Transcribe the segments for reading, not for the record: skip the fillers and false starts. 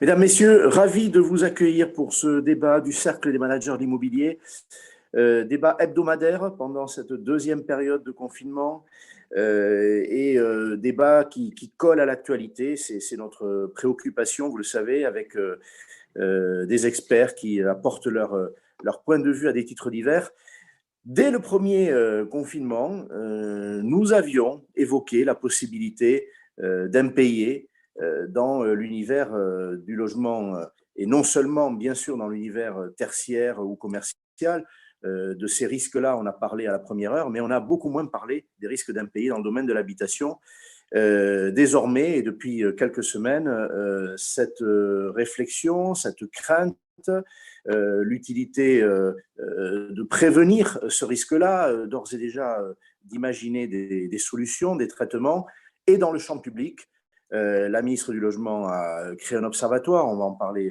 Mesdames, Messieurs, ravi de vous accueillir pour ce débat du Cercle des managers de l'immobilier, débat hebdomadaire pendant cette deuxième période de confinement et débat qui colle à l'actualité. C'est notre préoccupation, vous le savez, avec des experts qui apportent leur point de vue à des titres divers. Dès le premier confinement, nous avions évoqué la possibilité d'impayés dans l'univers du logement et non seulement, bien sûr, dans l'univers tertiaire ou commercial. De ces risques-là, on a parlé à la première heure, mais on a beaucoup moins parlé des risques d'impayés dans le domaine de l'habitation. Désormais, et depuis quelques semaines, cette réflexion, cette crainte, l'utilité de prévenir ce risque-là, d'ores et déjà d'imaginer des solutions, des traitements, et dans le champ public. La ministre du Logement a créé un observatoire, on va en parler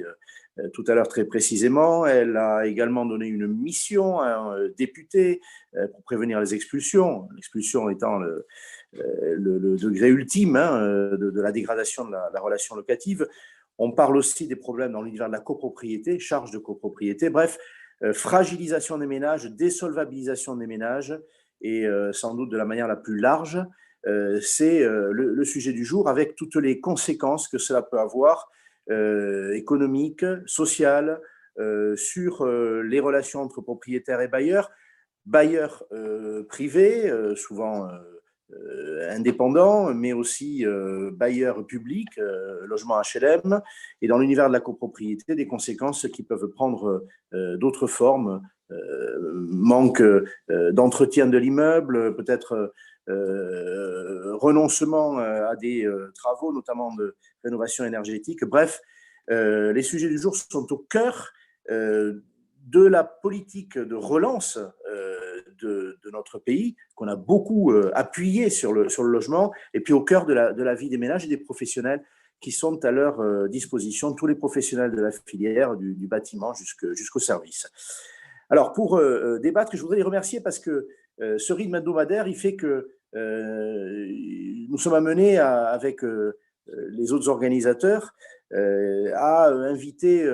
tout à l'heure très précisément. Elle a également donné une mission à un député pour prévenir les expulsions, l'expulsion étant le degré ultime de la dégradation de la relation locative. On parle aussi des problèmes dans l'univers de la copropriété, charges de copropriété, bref, fragilisation des ménages, désolvabilisation des ménages, et sans doute de la manière la plus large, c'est le sujet du jour, avec toutes les conséquences que cela peut avoir, économiques, sociales, sur les relations entre propriétaires et bailleurs privés, souvent indépendants, mais aussi bailleurs publics, logements HLM, et dans l'univers de la copropriété, des conséquences qui peuvent prendre d'autres formes, manque d'entretien de l'immeuble, peut-être renoncement à des travaux, notamment de rénovation énergétique. Bref, les sujets du jour sont au cœur de la politique de relance de notre pays, qu'on a beaucoup appuyé sur le logement, et puis au cœur de la vie des ménages et des professionnels qui sont à leur disposition, tous les professionnels de la filière, du bâtiment jusqu'au service. Alors, pour débattre, je voudrais les remercier parce que ce rythme hebdomadaire, il fait que nous sommes amenés avec les autres organisateurs à inviter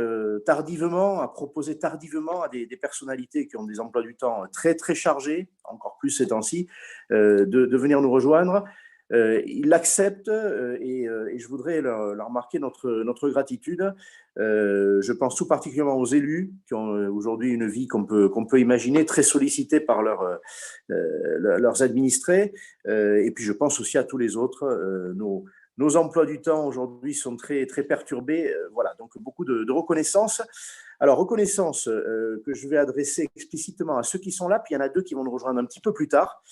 tardivement, à proposer tardivement à des personnalités qui ont des emplois du temps très, très chargés, encore plus ces temps-ci, de venir nous rejoindre. Ils l'acceptent et je voudrais leur marquer notre gratitude. Je pense tout particulièrement aux élus qui ont aujourd'hui une vie qu'on peut imaginer, très sollicitée par leurs administrés. Et puis je pense aussi à tous les autres. Nos emplois du temps aujourd'hui sont très, très perturbés. Voilà, donc beaucoup de reconnaissance. Alors, reconnaissance que je vais adresser explicitement à ceux qui sont là, puis il y en a deux qui vont nous rejoindre un petit peu plus tard.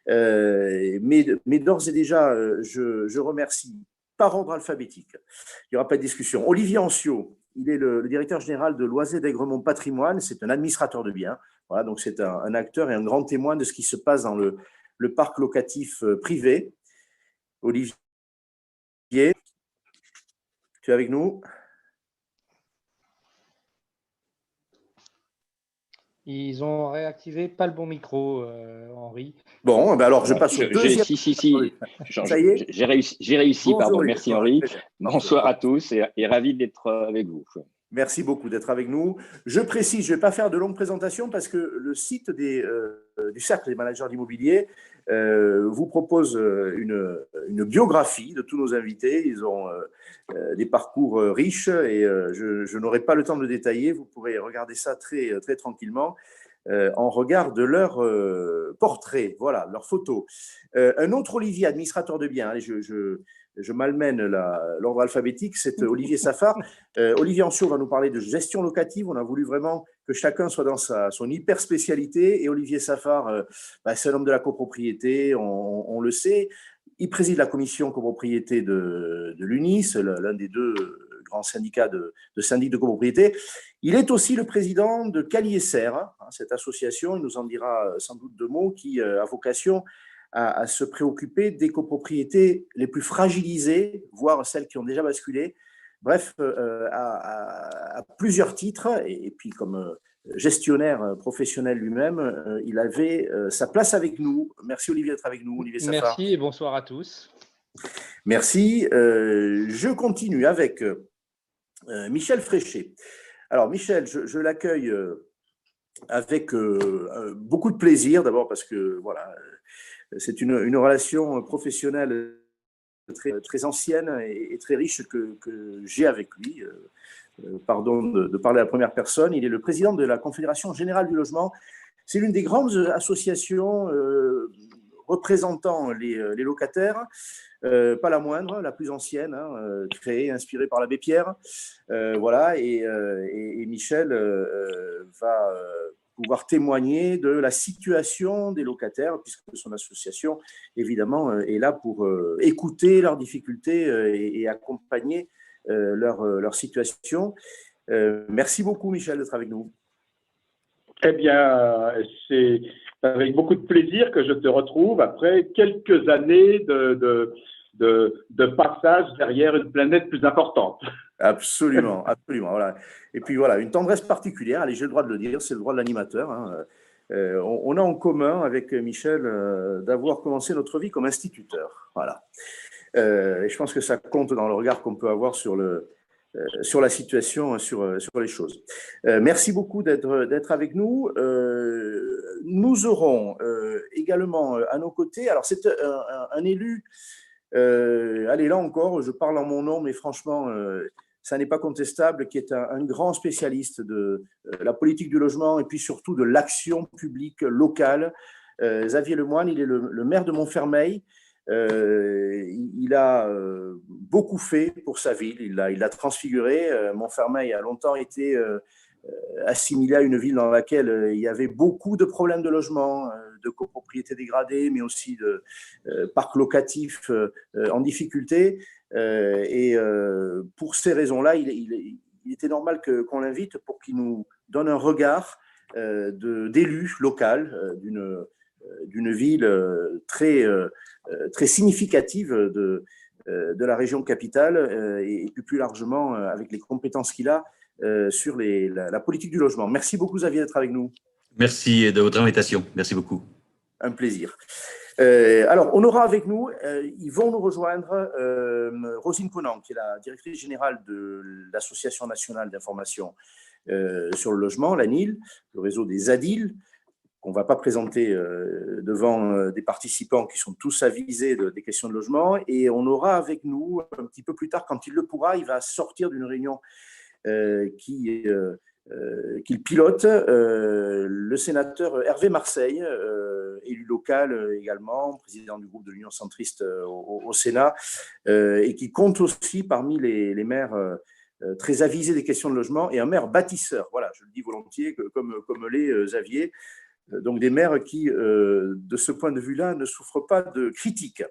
Mais d'ores et déjà, je remercie par ordre alphabétique. Il n'y aura pas de discussion. Olivier Ancio, il est le directeur général de Loisé d'Aigremont Patrimoine. C'est un administrateur de biens. Voilà, donc c'est un acteur et un grand témoin de ce qui se passe dans le parc locatif privé. Olivier, tu es avec nous? Ils ont réactivé pas le bon micro, Henri. Bon, ben alors je passe au deuxième. Si. Ça y est, j'ai réussi. Bonjour, pardon. Merci Henri. Bonsoir à tous et ravi d'être avec vous. Merci beaucoup d'être avec nous. Je précise, je ne vais pas faire de longues présentations parce que le site du Cercle des managers d'immobilier vous propose une biographie de tous nos invités. Ils ont des parcours riches et je n'aurai pas le temps de le détailler. Vous pourrez regarder ça très, très tranquillement en regard de leur portrait, voilà, leur photo. Un autre Olivier, administrateur de biens, allez, je malmène l'ordre alphabétique, c'est Olivier Safar. Olivier Ancio va nous parler de gestion locative. On a voulu vraiment que chacun soit dans son hyper spécialité. Et Olivier Safar, c'est un homme de la copropriété, on le sait. Il préside la commission copropriété de l'UNIS, l'un des deux grands syndicats de syndics de copropriété. Il est aussi le président de Caliesser, cette association, il nous en dira sans doute deux mots, qui a vocation à se préoccuper des copropriétés les plus fragilisées, voire celles qui ont déjà basculé. Bref, à plusieurs titres, et puis comme gestionnaire professionnel lui-même, il avait sa place avec nous. Merci Olivier d'être avec nous. Olivier Safar. Merci et bonsoir à tous. Merci. Je continue avec Michel Fréchet. Alors Michel, je l'accueille avec beaucoup de plaisir, d'abord parce que voilà, c'est une relation professionnelle très ancienne et très riche que j'ai avec lui. Pardon de parler à la première personne. Il est le président de la Confédération Générale du Logement. C'est l'une des grandes associations représentant les locataires, pas la moindre, la plus ancienne, hein, créée, inspirée par l'abbé Pierre. Voilà, et Michel va pouvoir témoigner de la situation des locataires, puisque son association, évidemment, est là pour écouter leurs difficultés et accompagner leur situation. Merci beaucoup, Michel, d'être avec nous. Eh bien, c'est avec beaucoup de plaisir que je te retrouve après quelques années de passage derrière une planète plus importante. Absolument, absolument. Voilà. Et puis voilà, une tendresse particulière, allez, j'ai le droit de le dire, c'est le droit de l'animateur. Hein. On a en commun avec Michel d'avoir commencé notre vie comme instituteur. Voilà. Et je pense que ça compte dans le regard qu'on peut avoir sur la situation, sur les choses. Merci beaucoup d'être avec nous. Nous aurons également à nos côtés, alors c'est un élu, allez, là encore, je parle en mon nom, mais franchement, ça n'est pas contestable, qui est un grand spécialiste de la politique du logement et puis surtout de l'action publique locale. Xavier Lemoine, il est le maire de Montfermeil. Il a beaucoup fait pour sa ville, il l'a transfiguré. Montfermeil a longtemps été assimilé à une ville dans laquelle il y avait beaucoup de problèmes de logement, de copropriété dégradée, mais aussi de parcs locatifs en difficulté. Et pour ces raisons-là, il était normal qu'on l'invite pour qu'il nous donne un regard d'élu local d'une ville très significative de la région capitale et plus largement avec les compétences qu'il a sur la politique du logement. Merci beaucoup, Xavier, d'être avec nous. Merci de votre invitation. Merci beaucoup. Un plaisir. Alors, on aura avec nous, ils vont nous rejoindre Rosine Ponant, qui est la directrice générale de l'Association nationale d'information sur le logement, l'ANIL, le réseau des ADIL, qu'on ne va pas présenter devant des participants qui sont tous avisés des questions de logement. Et on aura avec nous, un petit peu plus tard, quand il le pourra, il va sortir d'une réunion qu'il pilote, le sénateur Hervé Marseille, élu local également, président du groupe de l'Union centriste au Sénat, et qui compte aussi parmi les maires très avisés des questions de logement, et un maire bâtisseur, voilà, je le dis volontiers, comme l'est Xavier, donc des maires qui, de ce point de vue-là, ne souffrent pas de critiques.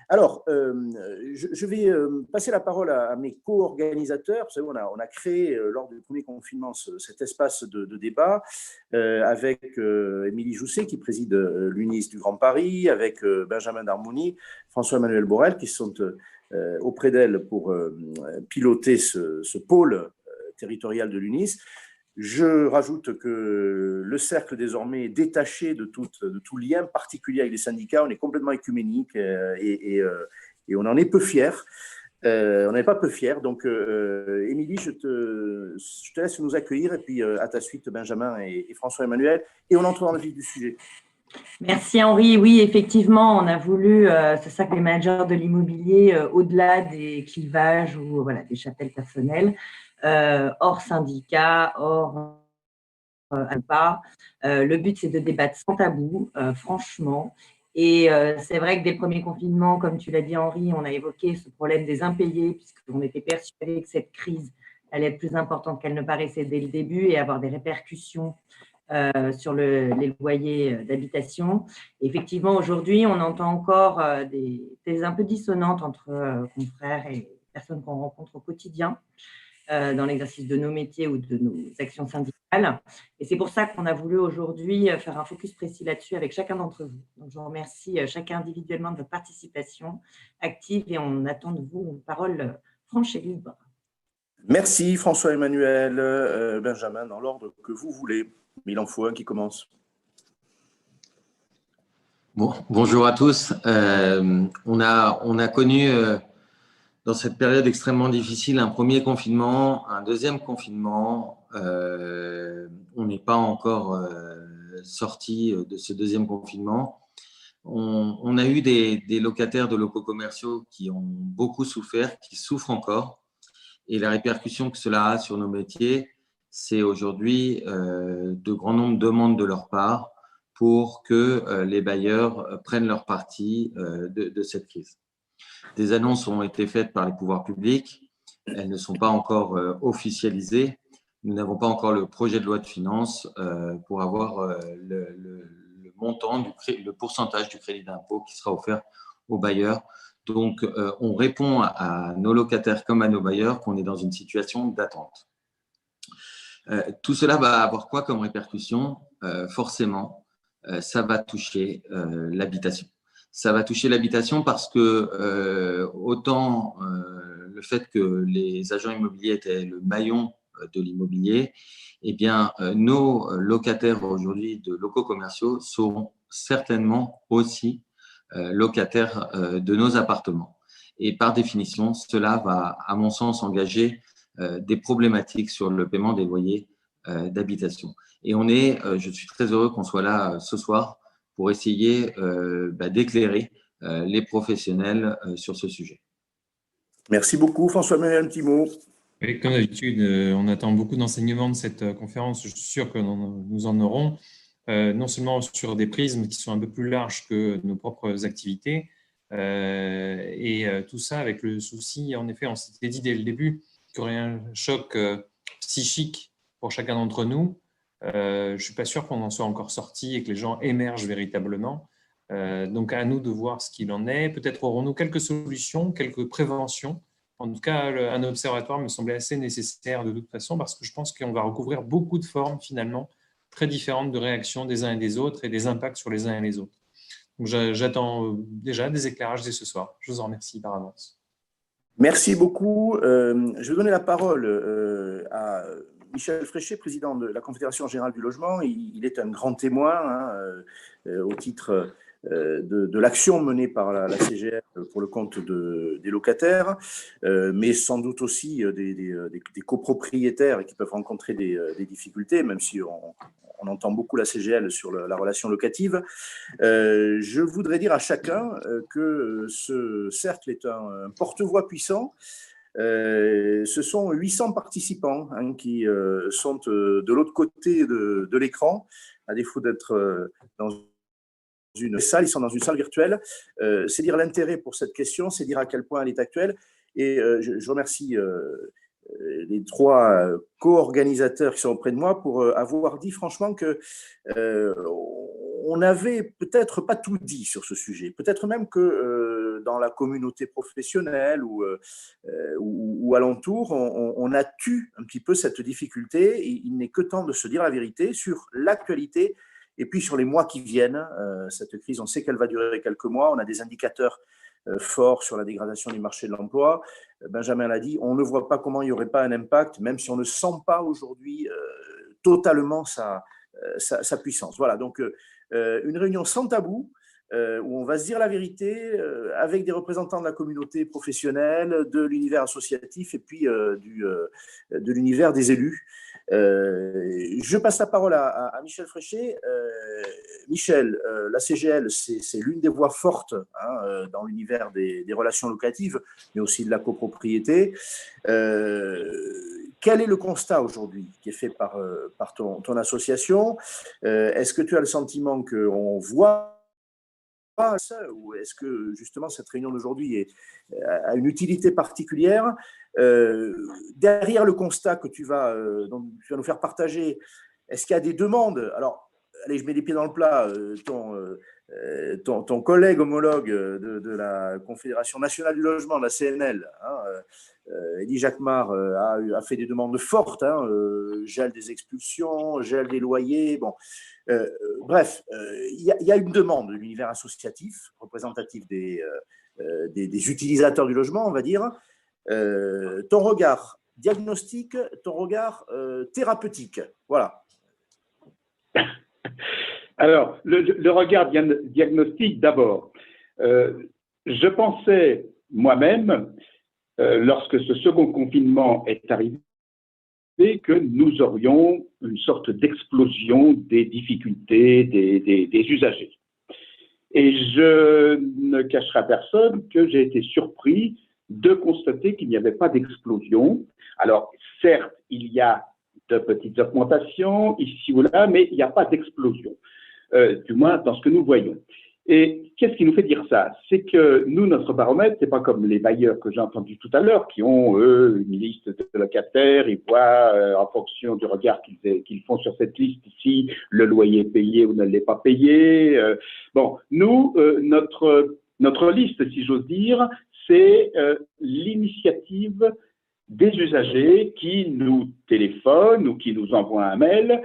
Alors, je vais passer la parole à mes co-organisateurs. Vous savez, on a créé, lors du premier confinement, cet espace de débat avec Émilie Jousset, qui préside l'UNIS du Grand Paris, avec Benjamin Darmouni, François-Emmanuel Borel, qui sont auprès d'elle pour piloter ce pôle territorial de l'UNIS. Je rajoute que le cercle désormais est détaché de tout lien particulier avec les syndicats. On est complètement œcuménique et on en est peu fiers. On n'est pas peu fiers. Donc, Émilie, je te laisse nous accueillir et puis à ta suite, Benjamin et François-Emmanuel. Et on entre dans le vif du sujet. Merci Henri. Oui, effectivement, on a voulu, c'est ça que les managers de l'immobilier, au-delà des clivages ou voilà, des chapelles personnelles, hors syndicat, hors ALPA. Le but, c'est de débattre sans tabou, franchement. Et c'est vrai que dès le premier confinement, comme tu l'as dit Henri, on a évoqué ce problème des impayés, puisqu'on était persuadé que cette crise allait être plus importante qu'elle ne paraissait dès le début et avoir des répercussions sur les loyers d'habitation. Effectivement, aujourd'hui, on entend encore des thèses un peu dissonantes entre confrères et personnes qu'on rencontre au quotidien dans l'exercice de nos métiers ou de nos actions syndicales. Et c'est pour ça qu'on a voulu aujourd'hui faire un focus précis là-dessus avec chacun d'entre vous. Donc, je vous remercie chacun individuellement de votre participation active et on attend de vous une parole franche et libre. Merci François-Emmanuel, Benjamin, dans l'ordre que vous voulez. Mais il en faut un qui commence. Bon, bonjour à tous. On a connu dans cette période extrêmement difficile, un premier confinement, un deuxième confinement. On n'est pas encore sorti de ce deuxième confinement. On a eu des locataires de locaux commerciaux qui ont beaucoup souffert, qui souffrent encore. Et la répercussion que cela a sur nos métiers, c'est aujourd'hui de grands nombres de demandes de leur part pour que les bailleurs prennent leur parti de cette crise. Des annonces ont été faites par les pouvoirs publics. Elles ne sont pas encore officialisées. Nous n'avons pas encore le projet de loi de finances pour avoir le montant, le pourcentage du crédit d'impôt qui sera offert aux bailleurs. Donc, on répond à nos locataires comme à nos bailleurs qu'on est dans une situation d'attente. Tout cela va avoir quoi comme répercussion? Forcément, ça va toucher l'habitation. Ça va toucher l'habitation parce que autant le fait que les agents immobiliers étaient le maillon de l'immobilier, eh bien, nos locataires aujourd'hui de locaux commerciaux seront certainement aussi locataires de nos appartements. Et par définition, cela va, à mon sens, engager des problématiques sur le paiement des loyers d'habitation. Et je suis très heureux qu'on soit là ce soir pour essayer d'éclairer les professionnels sur ce sujet. Merci beaucoup. François-Manuel, un petit mot. Et comme d'habitude, on attend beaucoup d'enseignements de cette conférence. Je suis sûr que nous en aurons, non seulement sur des prismes qui sont un peu plus larges que nos propres activités, et tout ça avec le souci, en effet, on s'était dit dès le début qu'il y aurait un choc psychique pour chacun d'entre nous. Je ne suis pas sûr qu'on en soit encore sorti et que les gens émergent véritablement. Donc, à nous de voir ce qu'il en est. Peut-être aurons-nous quelques solutions, quelques préventions. En tout cas, un observatoire me semblait assez nécessaire de toute façon parce que je pense qu'on va recouvrir beaucoup de formes finalement très différentes de réactions des uns et des autres et des impacts sur les uns et les autres. Donc, j'attends déjà des éclairages dès ce soir. Je vous en remercie par avance. Merci beaucoup. Je vais donner la parole à Michel Fréchet, président de la Confédération Générale du Logement. Il est un grand témoin au titre de l'action menée par la CGL pour le compte des locataires, mais sans doute aussi des copropriétaires qui peuvent rencontrer des difficultés, même si on entend beaucoup la CGL sur la relation locative. Je voudrais dire à chacun que ce cercle est un porte-voix puissant. Ce sont 800 participants qui sont de l'autre côté de l'écran, à défaut d'être dans une salle, ils sont dans une salle virtuelle. C'est dire l'intérêt pour cette question, c'est dire à quel point elle est actuelle. Et je remercie les trois co-organisateurs qui sont auprès de moi pour avoir dit franchement que on n'avait peut-être pas tout dit sur ce sujet. Peut-être même que dans la communauté professionnelle ou alentour, on a tué un petit peu cette difficulté. Et il n'est que temps de se dire la vérité sur l'actualité et puis sur les mois qui viennent. Cette crise, on sait qu'elle va durer quelques mois. On a des indicateurs forts sur la dégradation du marché de l'emploi. Benjamin l'a dit, on ne voit pas comment il n'y aurait pas un impact, même si on ne sent pas aujourd'hui totalement sa puissance. Voilà, donc une réunion sans tabou, où on va se dire la vérité avec des représentants de la communauté professionnelle, de l'univers associatif et puis de l'univers des élus. Je passe la parole à Michel Fréchet. Michel, la CGL, c'est l'une des voix fortes dans l'univers des relations locatives, mais aussi de la copropriété. Quel est le constat aujourd'hui qui est fait par ton association? Est-ce que tu as le sentiment qu'on voit ça, ou est-ce que justement cette réunion d'aujourd'hui a une utilité particulière? Derrière le constat que tu vas nous faire partager, est-ce qu'il y a des demandes? Alors, allez, je mets les pieds dans le plat. Ton collègue homologue de la Confédération nationale du logement, la CNL, Eddie Jacquemart, a fait des demandes fortes, gel des expulsions, gel des loyers. Bon, bref, il y a une demande de l'univers associatif, représentatif des utilisateurs du logement, on va dire. Ton regard diagnostique, ton regard thérapeutique. Voilà. Alors, le regard diagnostique d'abord. Je pensais moi-même lorsque ce second confinement est arrivé, que nous aurions une sorte d'explosion des difficultés des usagers. Et je ne cacherai à personne que j'ai été surpris de constater qu'il n'y avait pas d'explosion. Alors, certes, il y a de petites augmentations ici ou là, mais il n'y a pas d'explosion, du moins dans ce que nous voyons. Et qu'est-ce qui nous fait dire ça? C'est que nous, notre baromètre, c'est pas comme les bailleurs que j'ai entendus tout à l'heure, qui ont, eux, une liste de locataires, ils voient, en fonction du regard qu'ils font sur cette liste, si le loyer est payé ou ne l'est pas payé. Bon, nous, notre liste, si j'ose dire, c'est l'initiative des usagers qui nous téléphonent ou qui nous envoient un mail.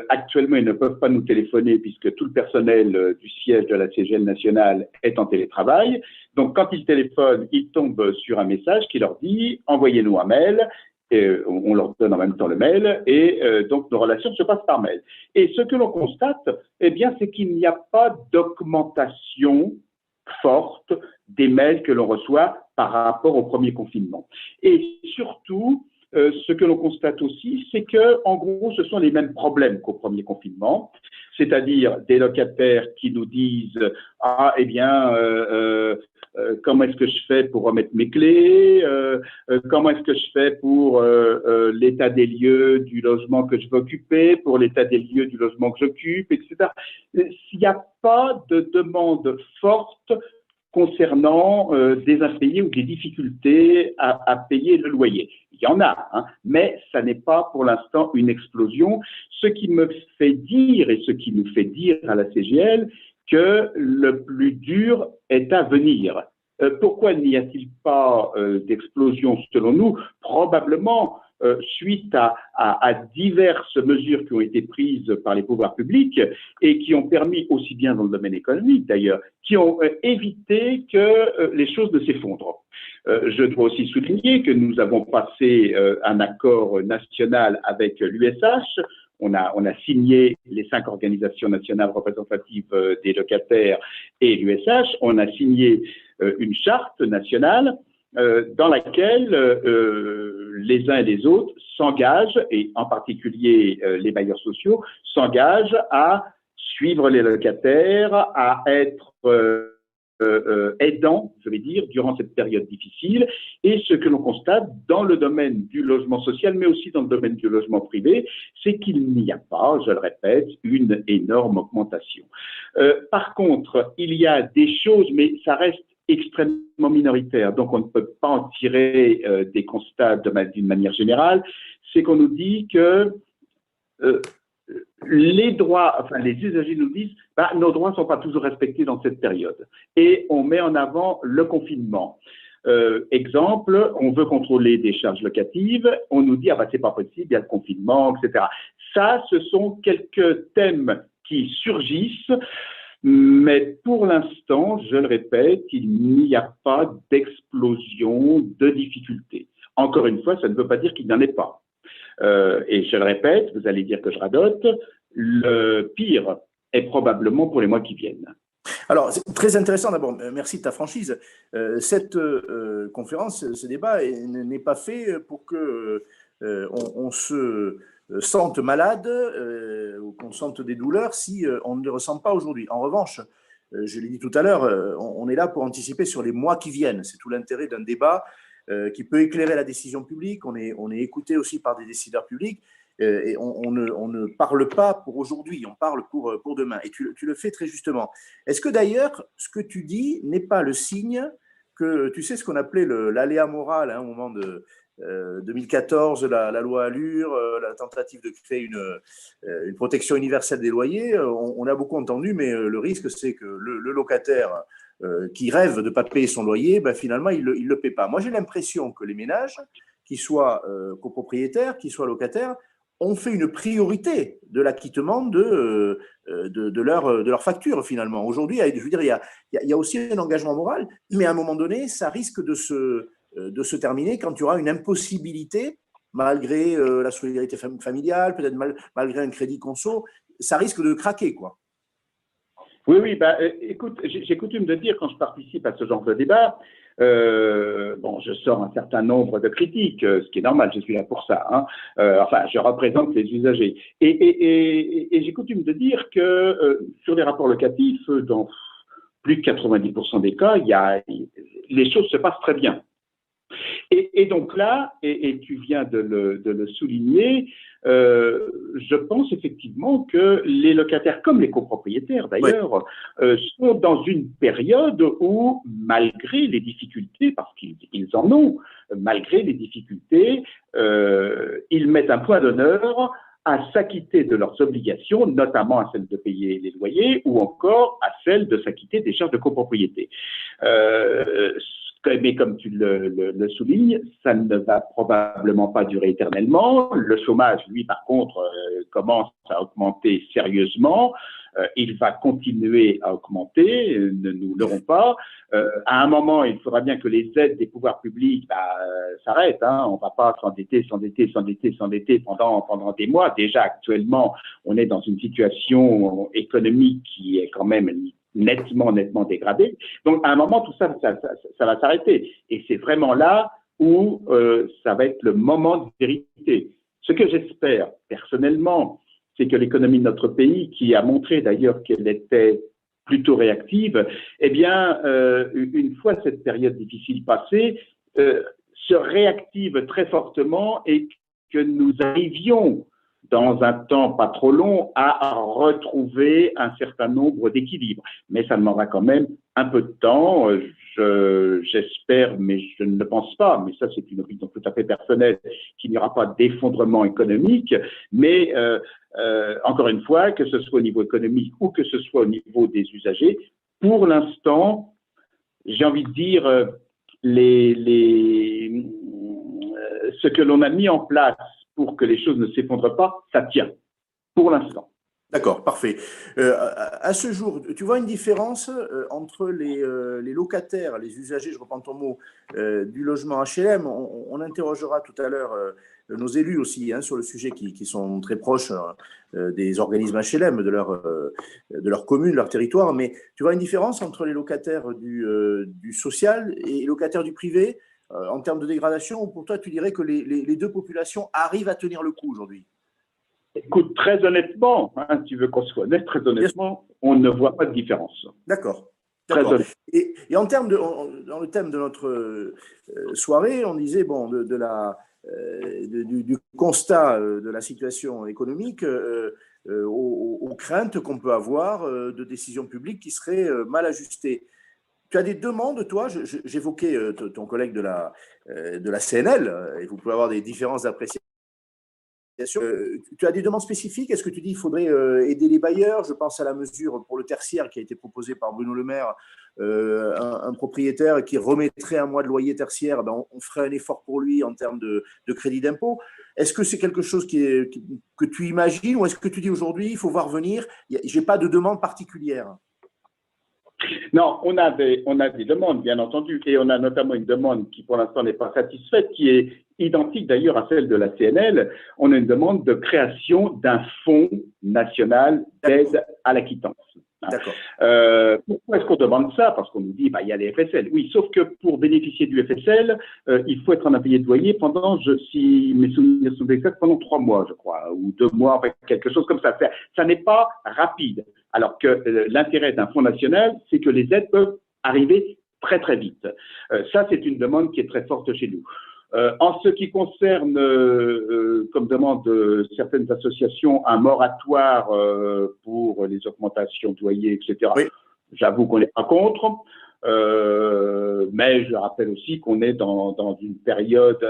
Actuellement, ils ne peuvent pas nous téléphoner puisque tout le personnel du siège de la CGL nationale est en télétravail. Donc, quand ils téléphonent, ils tombent sur un message qui leur dit « Envoyez-nous un mail ». On leur donne en même temps le mail et donc nos relations se passent par mail. Et ce que l'on constate, eh bien, c'est qu'il n'y a pas d'augmentation forte des mails que l'on reçoit par rapport au premier confinement. Et surtout, ce que l'on constate aussi, c'est que, en gros, ce sont les mêmes problèmes qu'au premier confinement, c'est-à-dire des locataires qui nous disent « Ah, eh bien, comment est-ce que je fais pour remettre mes clés comment est-ce que je fais pour l'état des lieux du logement que je veux occuper, pour l'état des lieux du logement que j'occupe, etc. » S'il n'y a pas de demande forte concernant des impayés ou des difficultés à payer le loyer. Il y en a, hein, mais ça n'est pas pour l'instant une explosion, ce qui me fait dire et ce qui nous fait dire à la CGL que le plus dur est à venir. Pourquoi n'y a-t-il pas d'explosion selon nous? Probablement suite à diverses mesures qui ont été prises par les pouvoirs publics et qui ont permis, aussi bien dans le domaine économique d'ailleurs, qui ont évité que les choses ne s'effondrent. Je dois aussi souligner que nous avons passé un accord national avec l'USH. On a signé les 5 organisations nationales représentatives des locataires et l'USH. On a signé une charte nationale dans laquelle les uns et les autres s'engagent, et en particulier les bailleurs sociaux, s'engagent à suivre les locataires, à être aidants, je vais dire, durant cette période difficile. Et ce que l'on constate dans le domaine du logement social, mais aussi dans le domaine du logement privé, c'est qu'il n'y a pas, je le répète, une énorme augmentation. Par contre, il y a des choses, mais ça reste extrêmement minoritaire, donc on ne peut pas en tirer des constats d'une manière générale. C'est qu'on nous dit que les droits, enfin les usagers nous disent, nos droits ne sont pas toujours respectés dans cette période. Et on met en avant le confinement. Exemple, on veut contrôler des charges locatives, on nous dit, c'est pas possible, il y a le confinement, etc. Ça, ce sont quelques thèmes qui surgissent. Mais pour l'instant, je le répète, il n'y a pas d'explosion de difficultés. Encore une fois, ça ne veut pas dire qu'il n'y en ait pas. Et je le répète, vous allez dire que je radote, le pire est probablement pour les mois qui viennent. Alors, c'est très intéressant d'abord, merci de ta franchise. Cette conférence, ce débat n'est pas fait pour que on se sente malade ou qu'on sente des douleurs si on ne les ressent pas aujourd'hui. En revanche, je l'ai dit tout à l'heure, on est là pour anticiper sur les mois qui viennent. C'est tout l'intérêt d'un débat qui peut éclairer la décision publique. On est écouté aussi par des décideurs publics et on ne parle pas pour aujourd'hui, on parle pour demain. Et tu le fais très justement. Est-ce que d'ailleurs, ce que tu dis n'est pas le signe que, tu sais, ce qu'on appelait l'aléa moral au moment de 2014, la loi Allure, la tentative de créer une protection universelle des loyers, on a beaucoup entendu, mais le risque, c'est que le locataire qui rêve de ne pas payer son loyer, finalement, il ne le paie pas. Moi, j'ai l'impression que les ménages, qu'ils soient copropriétaires, qu'ils soient locataires, ont fait une priorité de l'acquittement de leur facture, finalement. Aujourd'hui, je veux dire, il y a aussi un engagement moral, mais à un moment donné, ça risque de se terminer quand il y aura une impossibilité, malgré la solidarité familiale, peut-être malgré un crédit conso, ça risque de craquer, quoi. Oui, écoute, j'ai coutume de dire quand je participe à ce genre de débat, bon, je sors un certain nombre de critiques, ce qui est normal, je suis là pour ça. Hein. Enfin, je représente les usagers. Et j'ai coutume de dire que sur les rapports locatifs, dans plus de 90% des cas, les choses se passent très bien. Et donc là, et tu viens de le souligner, je pense effectivement que les locataires, comme les copropriétaires d'ailleurs, sont dans une période où, malgré les difficultés, parce qu'ils en ont, malgré les difficultés, ils mettent un point d'honneur à s'acquitter de leurs obligations, notamment à celle de payer les loyers ou encore à celle de s'acquitter des charges de copropriété. Mais comme tu le soulignes, ça ne va probablement pas durer éternellement. Le chômage, lui, par contre, commence à augmenter sérieusement. Il va continuer à augmenter, ne nous leurrons pas. À un moment, il faudra bien que les aides des pouvoirs publics s'arrêtent. Hein. On ne va pas s'endetter pendant des mois. Déjà, actuellement, on est dans une situation économique qui est quand même nettement dégradée. Donc, à un moment, tout ça va s'arrêter. Et c'est vraiment là où ça va être le moment de vérité. Ce que j'espère personnellement, c'est que l'économie de notre pays, qui a montré d'ailleurs qu'elle était plutôt réactive, eh bien, une fois cette période difficile passée, se réactive très fortement et que nous arrivions dans un temps pas trop long, à retrouver un certain nombre d'équilibres. Mais ça demandera quand même un peu de temps. J'espère, mais je ne le pense pas, mais ça c'est une opinion tout à fait personnelle, qu'il n'y aura pas d'effondrement économique, mais encore une fois, que ce soit au niveau économique ou que ce soit au niveau des usagers, pour l'instant, j'ai envie de dire, ce que l'on a mis en place pour que les choses ne s'effondrent pas, ça tient, pour l'instant. D'accord, parfait. À ce jour, tu vois une différence entre les locataires, les usagers, je reprends ton mot, du logement HLM. On interrogera tout à l'heure nos élus aussi sur le sujet qui sont très proches des organismes HLM, de leur commune, de leur territoire. Mais tu vois une différence entre les locataires du social et les locataires du privé en termes de dégradation, ou pour toi, tu dirais que les deux populations arrivent à tenir le coup aujourd'hui? Écoute, très honnêtement, tu veux qu'on soit honnête, très honnêtement, on ne voit pas de différence. D'accord. Et dans le thème de notre soirée, on disait du constat de la situation économique aux craintes qu'on peut avoir de décisions publiques qui seraient mal ajustées. Tu as des demandes, toi, j'évoquais ton collègue de la CNL, et vous pouvez avoir des différences d'appréciation. Tu as des demandes spécifiques? Est-ce que tu dis qu'il faudrait aider les bailleurs? Je pense à la mesure pour le tertiaire qui a été proposée par Bruno Le Maire, un propriétaire qui remettrait un mois de loyer tertiaire, on ferait un effort pour lui en termes de crédit d'impôt. Est-ce que c'est quelque chose que tu imagines, ou est-ce que tu dis aujourd'hui, il faut voir venir, je n'ai pas de demande particulière? Non, on a des demandes, bien entendu, et on a notamment une demande qui, pour l'instant, n'est pas satisfaite, qui est identique d'ailleurs à celle de la CNL. On a une demande de création d'un fonds national d'aide à la quittance. D'accord. Pourquoi est-ce qu'on demande ça? Parce qu'on nous dit, il y a les FSL. Oui, sauf que pour bénéficier du FSL, il faut être en impayé de loyer pendant, si mes souvenirs sont exacts, pendant 3 mois, je crois, ou 2 mois, quelque chose comme ça. Ça n'est pas rapide. Alors que l'intérêt d'un fonds national, c'est que les aides peuvent arriver très, très vite. Ça, c'est une demande qui est très forte chez nous. En ce qui concerne, comme demande certaines associations, un moratoire pour les augmentations de loyer, etc., oui. J'avoue qu'on n'est pas contre, mais je rappelle aussi qu'on est dans une période,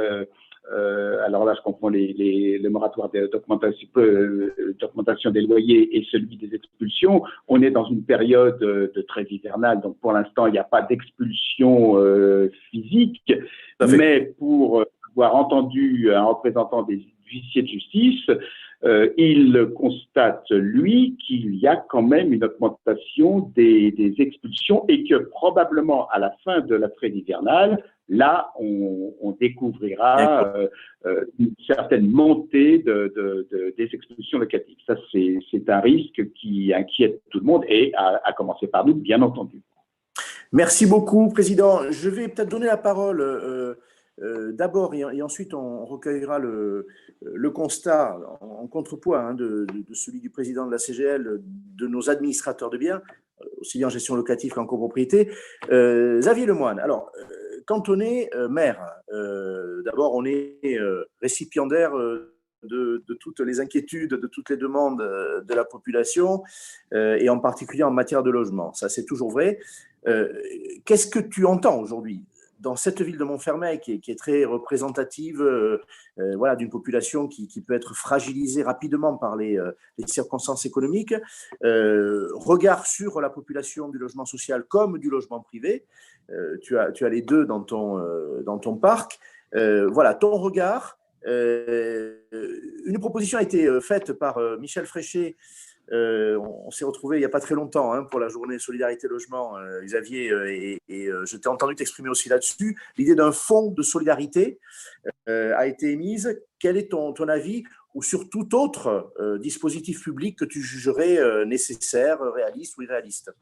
alors là je comprends le moratoire d'augmentation des loyers et celui des expulsions, on est dans une période de trêve hivernale, donc pour l'instant il n'y a pas d'expulsion physique, mais pour avoir entendu un représentant des huissiers de justice, il constate, lui, qu'il y a quand même une augmentation des expulsions et que probablement à la fin de la trêve hivernale, là, on découvrira une certaine montée des expulsions locatives. Ça, c'est un risque qui inquiète tout le monde et à commencer par nous, bien entendu. Merci beaucoup, Président. Je vais peut-être donner la parole d'abord et ensuite on recueillera le constat en contrepoids hein, de celui du président de la CGL, de nos administrateurs de biens, aussi bien en gestion locative qu'en copropriété. Xavier Lemoine, alors, quand on est maire, d'abord on est récipiendaire de toutes les inquiétudes, de toutes les demandes de la population, et en particulier en matière de logement. Ça, c'est toujours vrai. Qu'est-ce que tu entends aujourd'hui dans cette ville de Montfermeil qui est très représentative voilà, d'une population qui peut être fragilisée rapidement par les circonstances économiques, regard sur la population du logement social comme du logement privé, tu as les deux dans ton parc. Voilà, ton regard. Une proposition a été faite par Michel Fréchet. On s'est retrouvés il n'y a pas très longtemps hein, pour la journée Solidarité Logement, Xavier, et je t'ai entendu t'exprimer aussi là-dessus. L'idée d'un fonds de solidarité a été émise. Quel est ton avis ou sur tout autre dispositif public que tu jugerais nécessaire, réaliste ou irréaliste?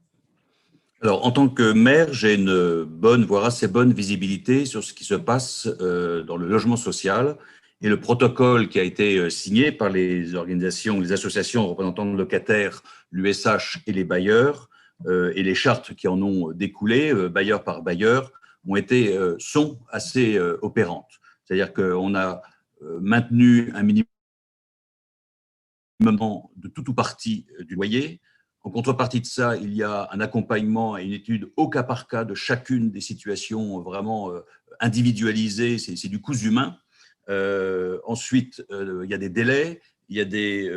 Alors, en tant que maire, j'ai une bonne, voire assez bonne visibilité sur ce qui se passe dans le logement social. Et le protocole qui a été signé par les organisations, les associations représentant de locataires, l'USH et les bailleurs, et les chartes qui en ont découlé, bailleur par bailleur, sont assez opérantes. C'est-à-dire qu'on a maintenu un minimum de tout ou partie du loyer. En contrepartie de ça, il y a un accompagnement et une étude au cas par cas de chacune des situations vraiment individualisées. C'est du cousu humain. Ensuite, il y a des délais, il y a des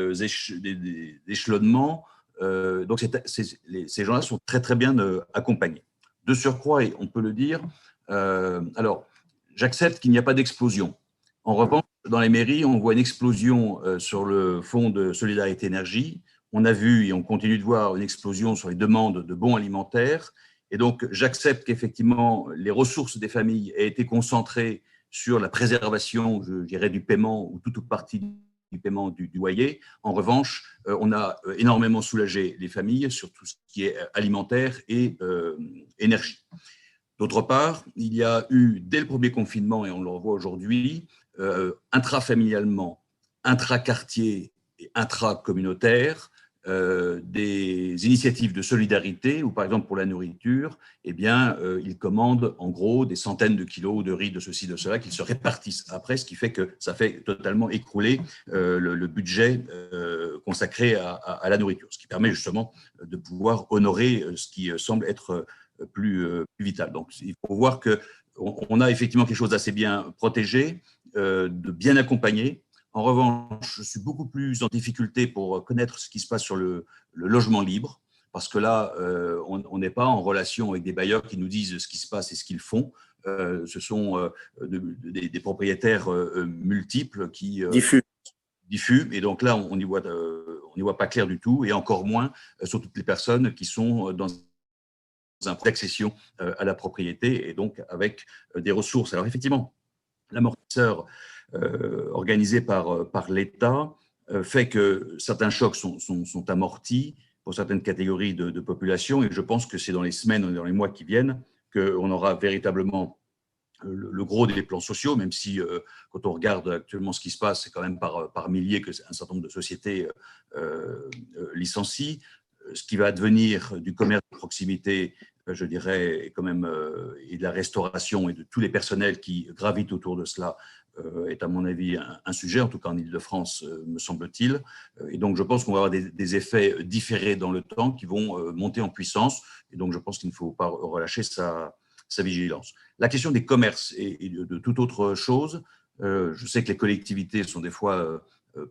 échelonnements. Donc, ces gens-là sont très, très bien accompagnés. De surcroît, et on peut le dire, alors, j'accepte qu'il n'y a pas d'explosion. En revanche, dans les mairies, on voit une explosion sur le fonds de solidarité énergie. On a vu et on continue de voir une explosion sur les demandes de bons alimentaires. Et donc, j'accepte qu'effectivement, les ressources des familles aient été concentrées sur la préservation, je dirais, du paiement ou toute partie du paiement du loyer. En revanche, on a énormément soulagé les familles sur tout ce qui est alimentaire et énergie. D'autre part, il y a eu, dès le premier confinement, et on le revoit aujourd'hui, intrafamilialement, intra-quartier et intra-communautaire, des initiatives de solidarité où, par exemple, pour la nourriture, eh bien, ils commandent en gros des centaines de kilos de riz, de ceci, de cela, qu'ils se répartissent après, ce qui fait que ça fait totalement écrouler le budget consacré à la nourriture, ce qui permet justement de pouvoir honorer ce qui semble être plus vital. Donc, il faut voir qu'on a effectivement quelque chose d'assez bien protégé, de bien accompagné. En revanche, je suis beaucoup plus en difficulté pour connaître ce qui se passe sur le logement libre, parce que là, on n'est pas en relation avec des bailleurs qui nous disent ce qui se passe et ce qu'ils font. Ce sont des propriétaires multiples qui diffus. Et donc là, on n'y voit pas clair du tout, et encore moins sur toutes les personnes qui sont dans un point d'accession à la propriété, et donc avec des ressources. Alors effectivement, l'amortisseur organisé par l'État fait que certains chocs sont amortis pour certaines catégories de population, et je pense que c'est dans les semaines ou dans les mois qui viennent qu'on aura véritablement le gros des plans sociaux, même si quand on regarde actuellement ce qui se passe, c'est quand même par milliers que un certain nombre de sociétés licencient. Ce qui va advenir du commerce de proximité, je dirais, et quand même, et de la restauration et de tous les personnels qui gravitent autour de cela, est à mon avis un sujet, en tout cas en Île-de-France, me semble-t-il. Et donc, je pense qu'on va avoir des effets différés dans le temps qui vont monter en puissance. Et donc, je pense qu'il ne faut pas relâcher sa vigilance. La question des commerces et de toute autre chose, je sais que les collectivités sont des fois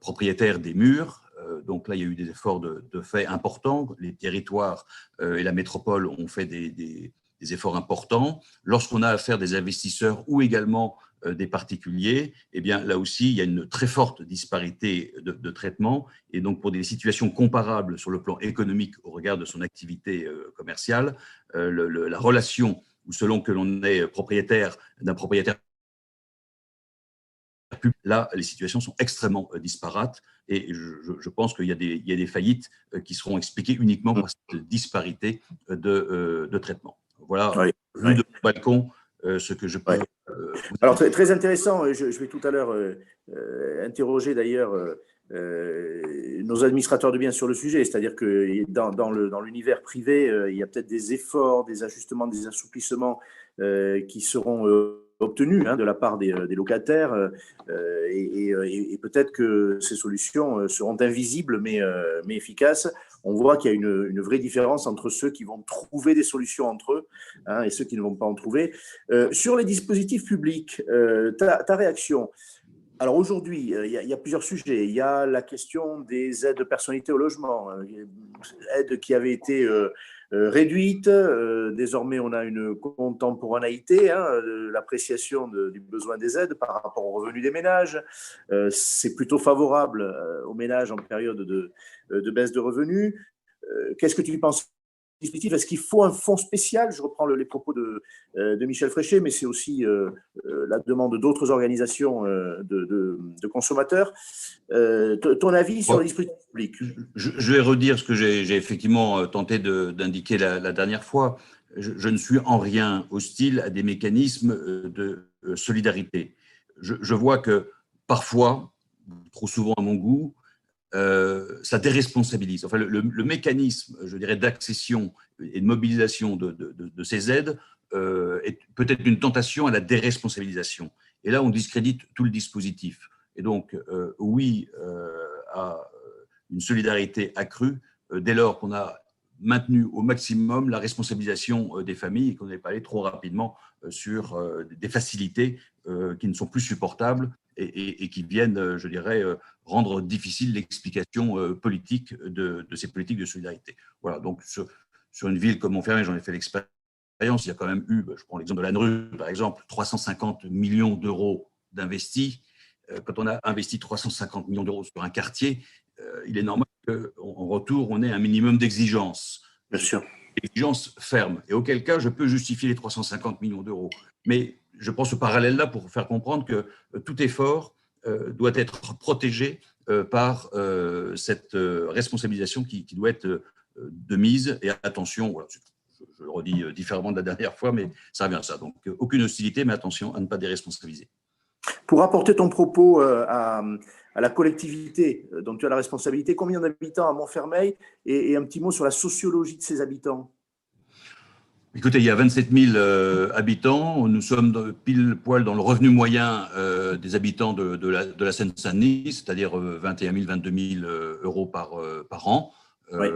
propriétaires des murs. Donc là, il y a eu des efforts de fait importants. Les territoires et la métropole ont fait des efforts importants. Lorsqu'on a affaire des investisseurs ou également des particuliers, eh bien, là aussi, il y a une très forte disparité de traitement. Et donc, pour des situations comparables sur le plan économique au regard de son activité commerciale, la relation où selon que l'on est propriétaire d'un propriétaire là, les situations sont extrêmement disparates, et je pense qu'il y a des faillites qui seront expliquées uniquement par cette disparité de traitement. voilà, Oui, vu de mon balcon, ce que je peux. Ouais. Alors, très intéressant. Je vais tout à l'heure interroger d'ailleurs nos administrateurs de biens sur le sujet. C'est-à-dire que dans l'univers privé, il y a peut-être des efforts, des ajustements, des assouplissements qui seront obtenus de la part des locataires. Et peut-être que ces solutions seront invisibles mais efficaces. On voit qu'il y a une vraie différence entre ceux qui vont trouver des solutions entre eux et ceux qui ne vont pas en trouver. Sur les dispositifs publics, ta réaction. Alors aujourd'hui, il y a plusieurs sujets. Il y a la question des aides de personnalité au logement, aides qui avaient été réduites. Désormais, on a une contemporanéité, l'appréciation du besoin des aides par rapport aux revenus des ménages. C'est plutôt favorable aux ménages en période de baisse de revenus. Qu'est-ce que tu penses? Est-ce qu'il faut un fonds spécial? Je reprends les propos de Michel Fréchet, mais c'est aussi la demande d'autres organisations de consommateurs. Ton avis sur les dispositifs publics? Je vais redire ce que j'ai effectivement tenté d'indiquer la dernière fois. Je ne suis en rien hostile à des mécanismes de solidarité. Je vois que parfois, trop souvent à mon goût, ça déresponsabilise. Enfin, le mécanisme, je dirais, d'accession et de mobilisation de ces aides est peut-être une tentation à la déresponsabilisation. Et là, on discrédite tout le dispositif. Et donc, oui, à une solidarité accrue, dès lors qu'on a maintenu au maximum la responsabilisation des familles et qu'on n'est pas allé trop rapidement sur des facilités qui ne sont plus supportables et qui viennent, je dirais, rendre difficile l'explication politique de ces politiques de solidarité. Voilà, donc sur une ville comme Montfermeil, j'en ai fait l'expérience, il y a quand même eu, je prends l'exemple de Lannerue, par exemple, 350 millions d'euros d'investis. Quand on a investi 350 millions d'euros sur un quartier, il est normal qu'en retour, on ait un minimum d'exigences. Bien sûr. Exigence ferme. Et auquel cas, je peux justifier les 350 millions d'euros. Mais je pense au parallèle là pour faire comprendre que tout effort doit être protégé par cette responsabilisation qui doit être de mise. Et attention, voilà, je le redis différemment de la dernière fois, mais ça revient à ça. Donc, aucune hostilité, mais attention à ne pas déresponsabiliser. Pour apporter ton propos à la collectivité dont tu as la responsabilité, combien d'habitants à Montfermeil et un petit mot sur la sociologie de ces habitants? Écoutez, il y a 27 000 habitants. Nous sommes pile poil dans le revenu moyen des habitants de la Seine-Saint-Denis, c'est-à-dire 21 000, 22 000 euros par an. Oui.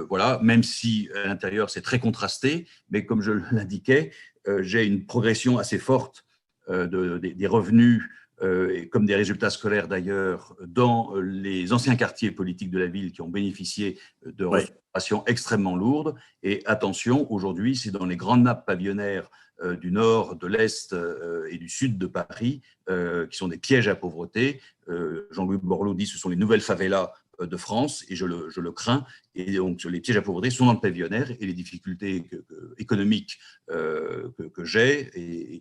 Voilà, même si à l'intérieur c'est très contrasté, mais comme je l'indiquais, j'ai une progression assez forte des revenus et comme des résultats scolaires d'ailleurs dans les anciens quartiers politiques de la ville qui ont bénéficié de restaurations extrêmement lourdes. Et attention, aujourd'hui, c'est dans les grandes nappes pavillonnaires du nord, de l'est et du sud de Paris qui sont des pièges à pauvreté. Jean-Louis Borloo dit que ce sont les nouvelles favelas de France, et je le crains. Et donc, les pièges à pauvreté sont dans le pavillonnaire, et les difficultés économiques que j'ai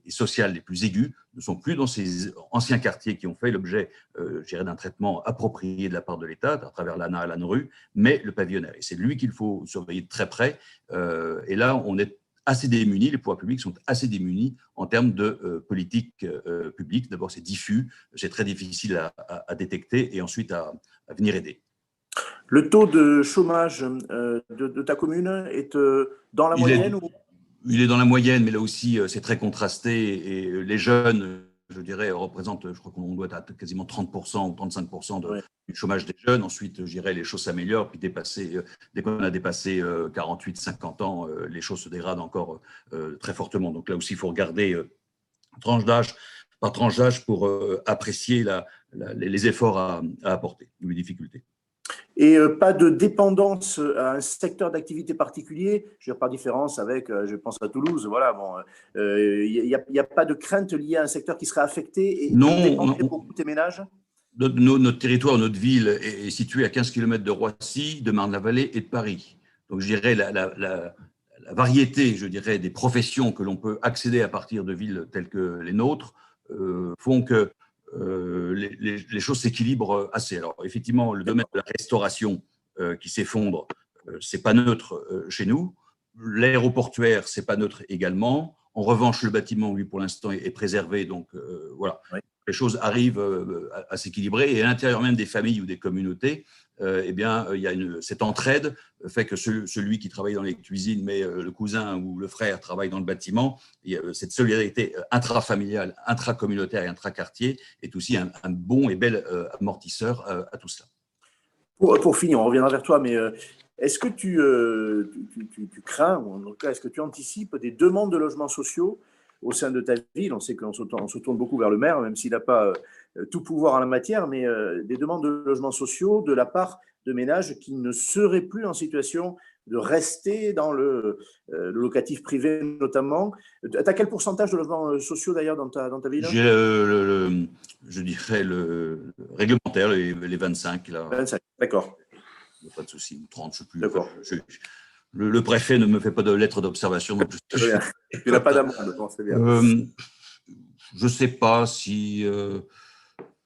et sociales les plus aiguës ne sont plus dans ces anciens quartiers qui ont fait l'objet, je dirais, d'un traitement approprié de la part de l'État, à travers l'ANA, Lannerue, mais le pavillonnaire. Et c'est lui qu'il faut surveiller de très près. Et là, on est assez démunis, les pouvoirs publics sont assez démunis en termes de politique publique. D'abord, c'est diffus, c'est très difficile à détecter et ensuite à venir aider. Le taux de chômage de ta commune est dans la moyenne Il est dans la moyenne, mais là aussi, c'est très contrasté. Et les jeunes, je dirais, représentent, je crois qu'on doit être à quasiment 30% ou 35% du chômage des jeunes. Ensuite, je dirais, les choses s'améliorent. Puis dès qu'on a dépassé 48, 50 ans, les choses se dégradent encore très fortement. Donc là aussi, il faut regarder tranche d'âge par tranche d'âge pour apprécier les efforts à apporter ou les difficultés. Et pas de dépendance à un secteur d'activité particulier, je veux dire par différence avec, je pense à Toulouse, voilà, bon, il n'y a pas de crainte liée à un secteur qui serait affecté et dépendrait beaucoup des ménages? Notre territoire, notre ville est située à 15 km de Roissy, de Marne-la-Vallée et de Paris. Donc je dirais la variété, je dirais, des professions que l'on peut accéder à partir de villes telles que les nôtres font que les choses s'équilibrent assez. Alors, effectivement, le domaine de la restauration qui s'effondre, c'est pas neutre chez nous. L'aéroportuaire, ce n'est pas neutre également. En revanche, le bâtiment, lui, pour l'instant, est préservé. Donc, voilà, Oui. Les choses arrivent à s'équilibrer. Et à l'intérieur même des familles ou des communautés, il y a cette entraide fait que celui qui travaille dans les cuisines, mais le cousin ou le frère travaille dans le bâtiment. Cette solidarité intrafamiliale, intracommunautaire et intraquartier est aussi un bon et bel amortisseur à tout cela. Pour finir, on reviendra vers toi, mais est-ce que tu crains, ou en tout cas, est-ce que tu anticipes des demandes de logements sociaux au sein de ta ville? On sait qu'on se tourne beaucoup vers le maire, même s'il n'a pas tout pouvoir en la matière, mais des demandes de logements sociaux de la part de ménages qui ne seraient plus en situation de rester dans le locatif privé notamment. Tu as quel pourcentage de logements sociaux d'ailleurs dans ta ville? J'ai je dirais le réglementaire, les 25. Là. 25, d'accord. Il n'y a pas de souci, 30, je ne sais plus. D'accord. Le préfet ne me fait pas de lettre d'observation. Donc il n'a pas d'amende, je pense, c'est bien. Je ne sais pas si…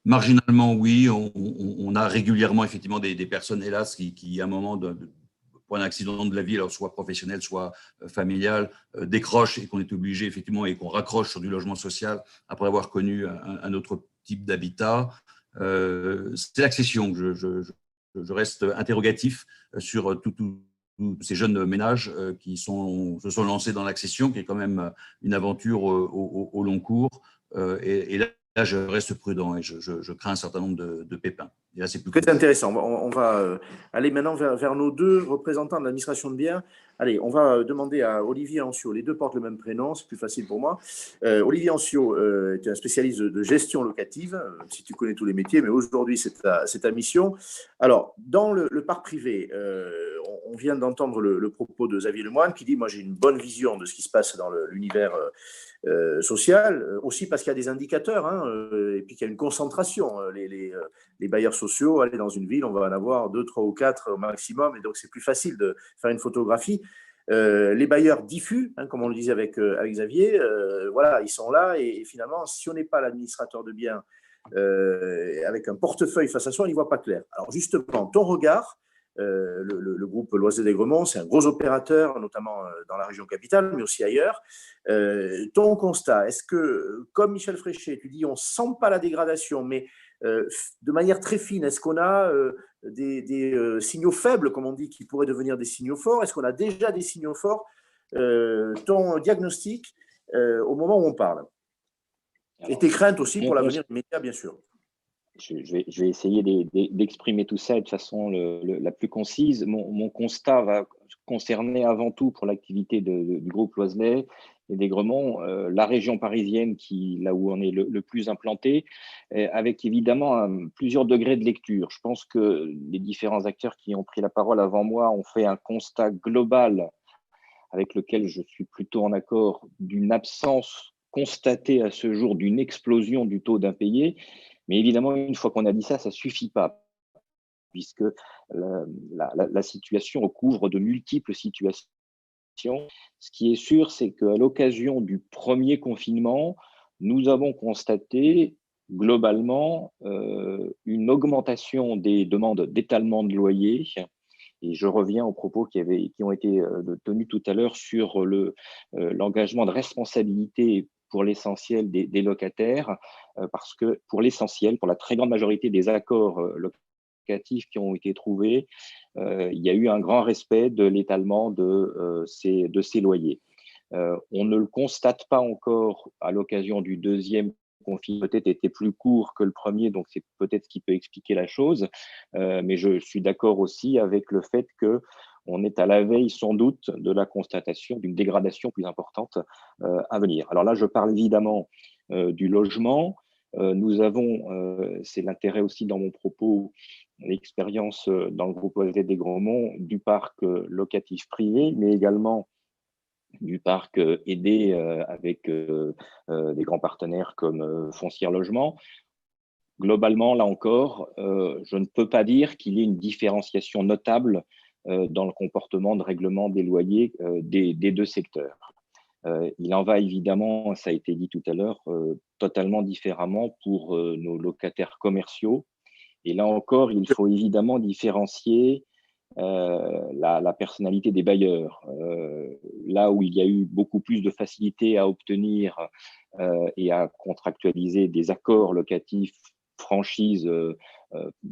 marginalement, oui, on a régulièrement effectivement des personnes, hélas, qui à un moment pour un accident de la vie, alors soit professionnel, soit familial, décrochent et qu'on est obligé effectivement et qu'on raccroche sur du logement social après avoir connu un autre type d'habitat. C'est l'accession que je reste interrogatif sur tous ces jeunes ménages qui se sont lancés dans l'accession, qui est quand même une aventure au long cours. Et là, je reste prudent et je crains un certain nombre de pépins. Et là, c'est plus très intéressant. On va aller maintenant vers nos deux représentants de l'administration de biens. Allez, on va demander à Olivier Ancio. Les deux portent le même prénom, c'est plus facile pour moi. Olivier Ancio est un spécialiste de gestion locative, si tu connais tous les métiers, mais aujourd'hui, c'est ta mission. Alors, dans le parc privé, on vient d'entendre le propos de Xavier Lemoine qui dit « Moi, j'ai une bonne vision de ce qui se passe dans l'univers social, aussi parce qu'il y a des indicateurs, et puis qu'il y a une concentration. Les bailleurs sociaux, aller dans une ville, on va en avoir 2, 3 ou 4 au maximum, et donc c'est plus facile de faire une photographie. Les bailleurs diffus, comme on le disait avec Xavier, voilà, ils sont là, et finalement, si on n'est pas l'administrateur de biens avec un portefeuille face à soi, on n'y voit pas clair. Alors justement, ton regard, le groupe Loisel d'Aigremont, c'est un gros opérateur, notamment dans la région capitale, mais aussi ailleurs. Ton constat, est-ce que, comme Michel Fréchet, tu dis on ne sent pas la dégradation, mais de manière très fine, est-ce qu'on a des signaux faibles, comme on dit, qui pourraient devenir des signaux forts? Est-ce qu'on a déjà des signaux forts? Ton diagnostic au moment où on parle. Et tes craintes aussi pour l'avenir immédiat, bien sûr. Je vais essayer d'exprimer tout ça de façon la plus concise. Mon constat va concerner avant tout, pour l'activité du groupe Loiselet et d'Aigremont, la région parisienne, là où on est le plus implanté, avec évidemment plusieurs degrés de lecture. Je pense que les différents acteurs qui ont pris la parole avant moi ont fait un constat global avec lequel je suis plutôt en accord, d'une absence constatée à ce jour d'une explosion du taux d'impayés. Mais évidemment, une fois qu'on a dit ça ne suffit pas, puisque la situation recouvre de multiples situations. Ce qui est sûr, c'est qu'à l'occasion du premier confinement, nous avons constaté globalement une augmentation des demandes d'étalement de loyer. Et je reviens aux propos qui ont été tenus tout à l'heure sur l'engagement de responsabilité pour l'essentiel des locataires, parce que pour l'essentiel, pour la très grande majorité des accords locatifs qui ont été trouvés, il y a eu un grand respect de l'étalement de ces loyers. On ne le constate pas encore à l'occasion du deuxième confinement, peut-être était plus court que le premier, donc c'est peut-être ce qui peut expliquer la chose, mais je suis d'accord aussi avec le fait que on est à la veille sans doute de la constatation d'une dégradation plus importante à venir. Alors là, je parle évidemment du logement. Nous avons, c'est l'intérêt aussi dans mon propos, l'expérience dans le groupe Loisel d'Aigremont du parc locatif privé, mais également du parc aidé avec des grands partenaires comme Foncière Logement. Globalement, là encore, je ne peux pas dire qu'il y ait une différenciation notable dans le comportement de règlement des loyers des deux secteurs. Il en va évidemment, ça a été dit tout à l'heure, totalement différemment pour nos locataires commerciaux. Et là encore, il faut évidemment différencier la personnalité des bailleurs. Là où il y a eu beaucoup plus de facilité à obtenir et à contractualiser des accords locatifs, franchise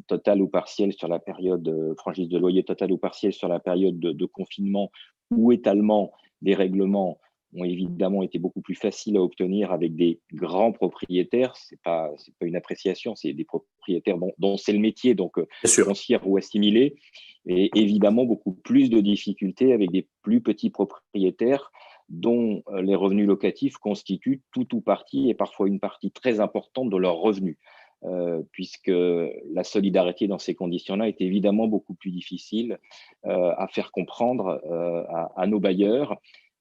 totale ou partielle sur la période, franchise de loyer totale ou partielle sur la période de confinement ou étalement des règlements ont évidemment été beaucoup plus faciles à obtenir avec des grands propriétaires. C'est pas une appréciation, c'est des propriétaires dont c'est le métier, donc foncière ou assimilé, et évidemment beaucoup plus de difficultés avec des plus petits propriétaires dont les revenus locatifs constituent tout ou partie, et parfois une partie très importante de leurs revenus. Puisque la solidarité dans ces conditions-là est évidemment beaucoup plus difficile à faire comprendre à nos bailleurs,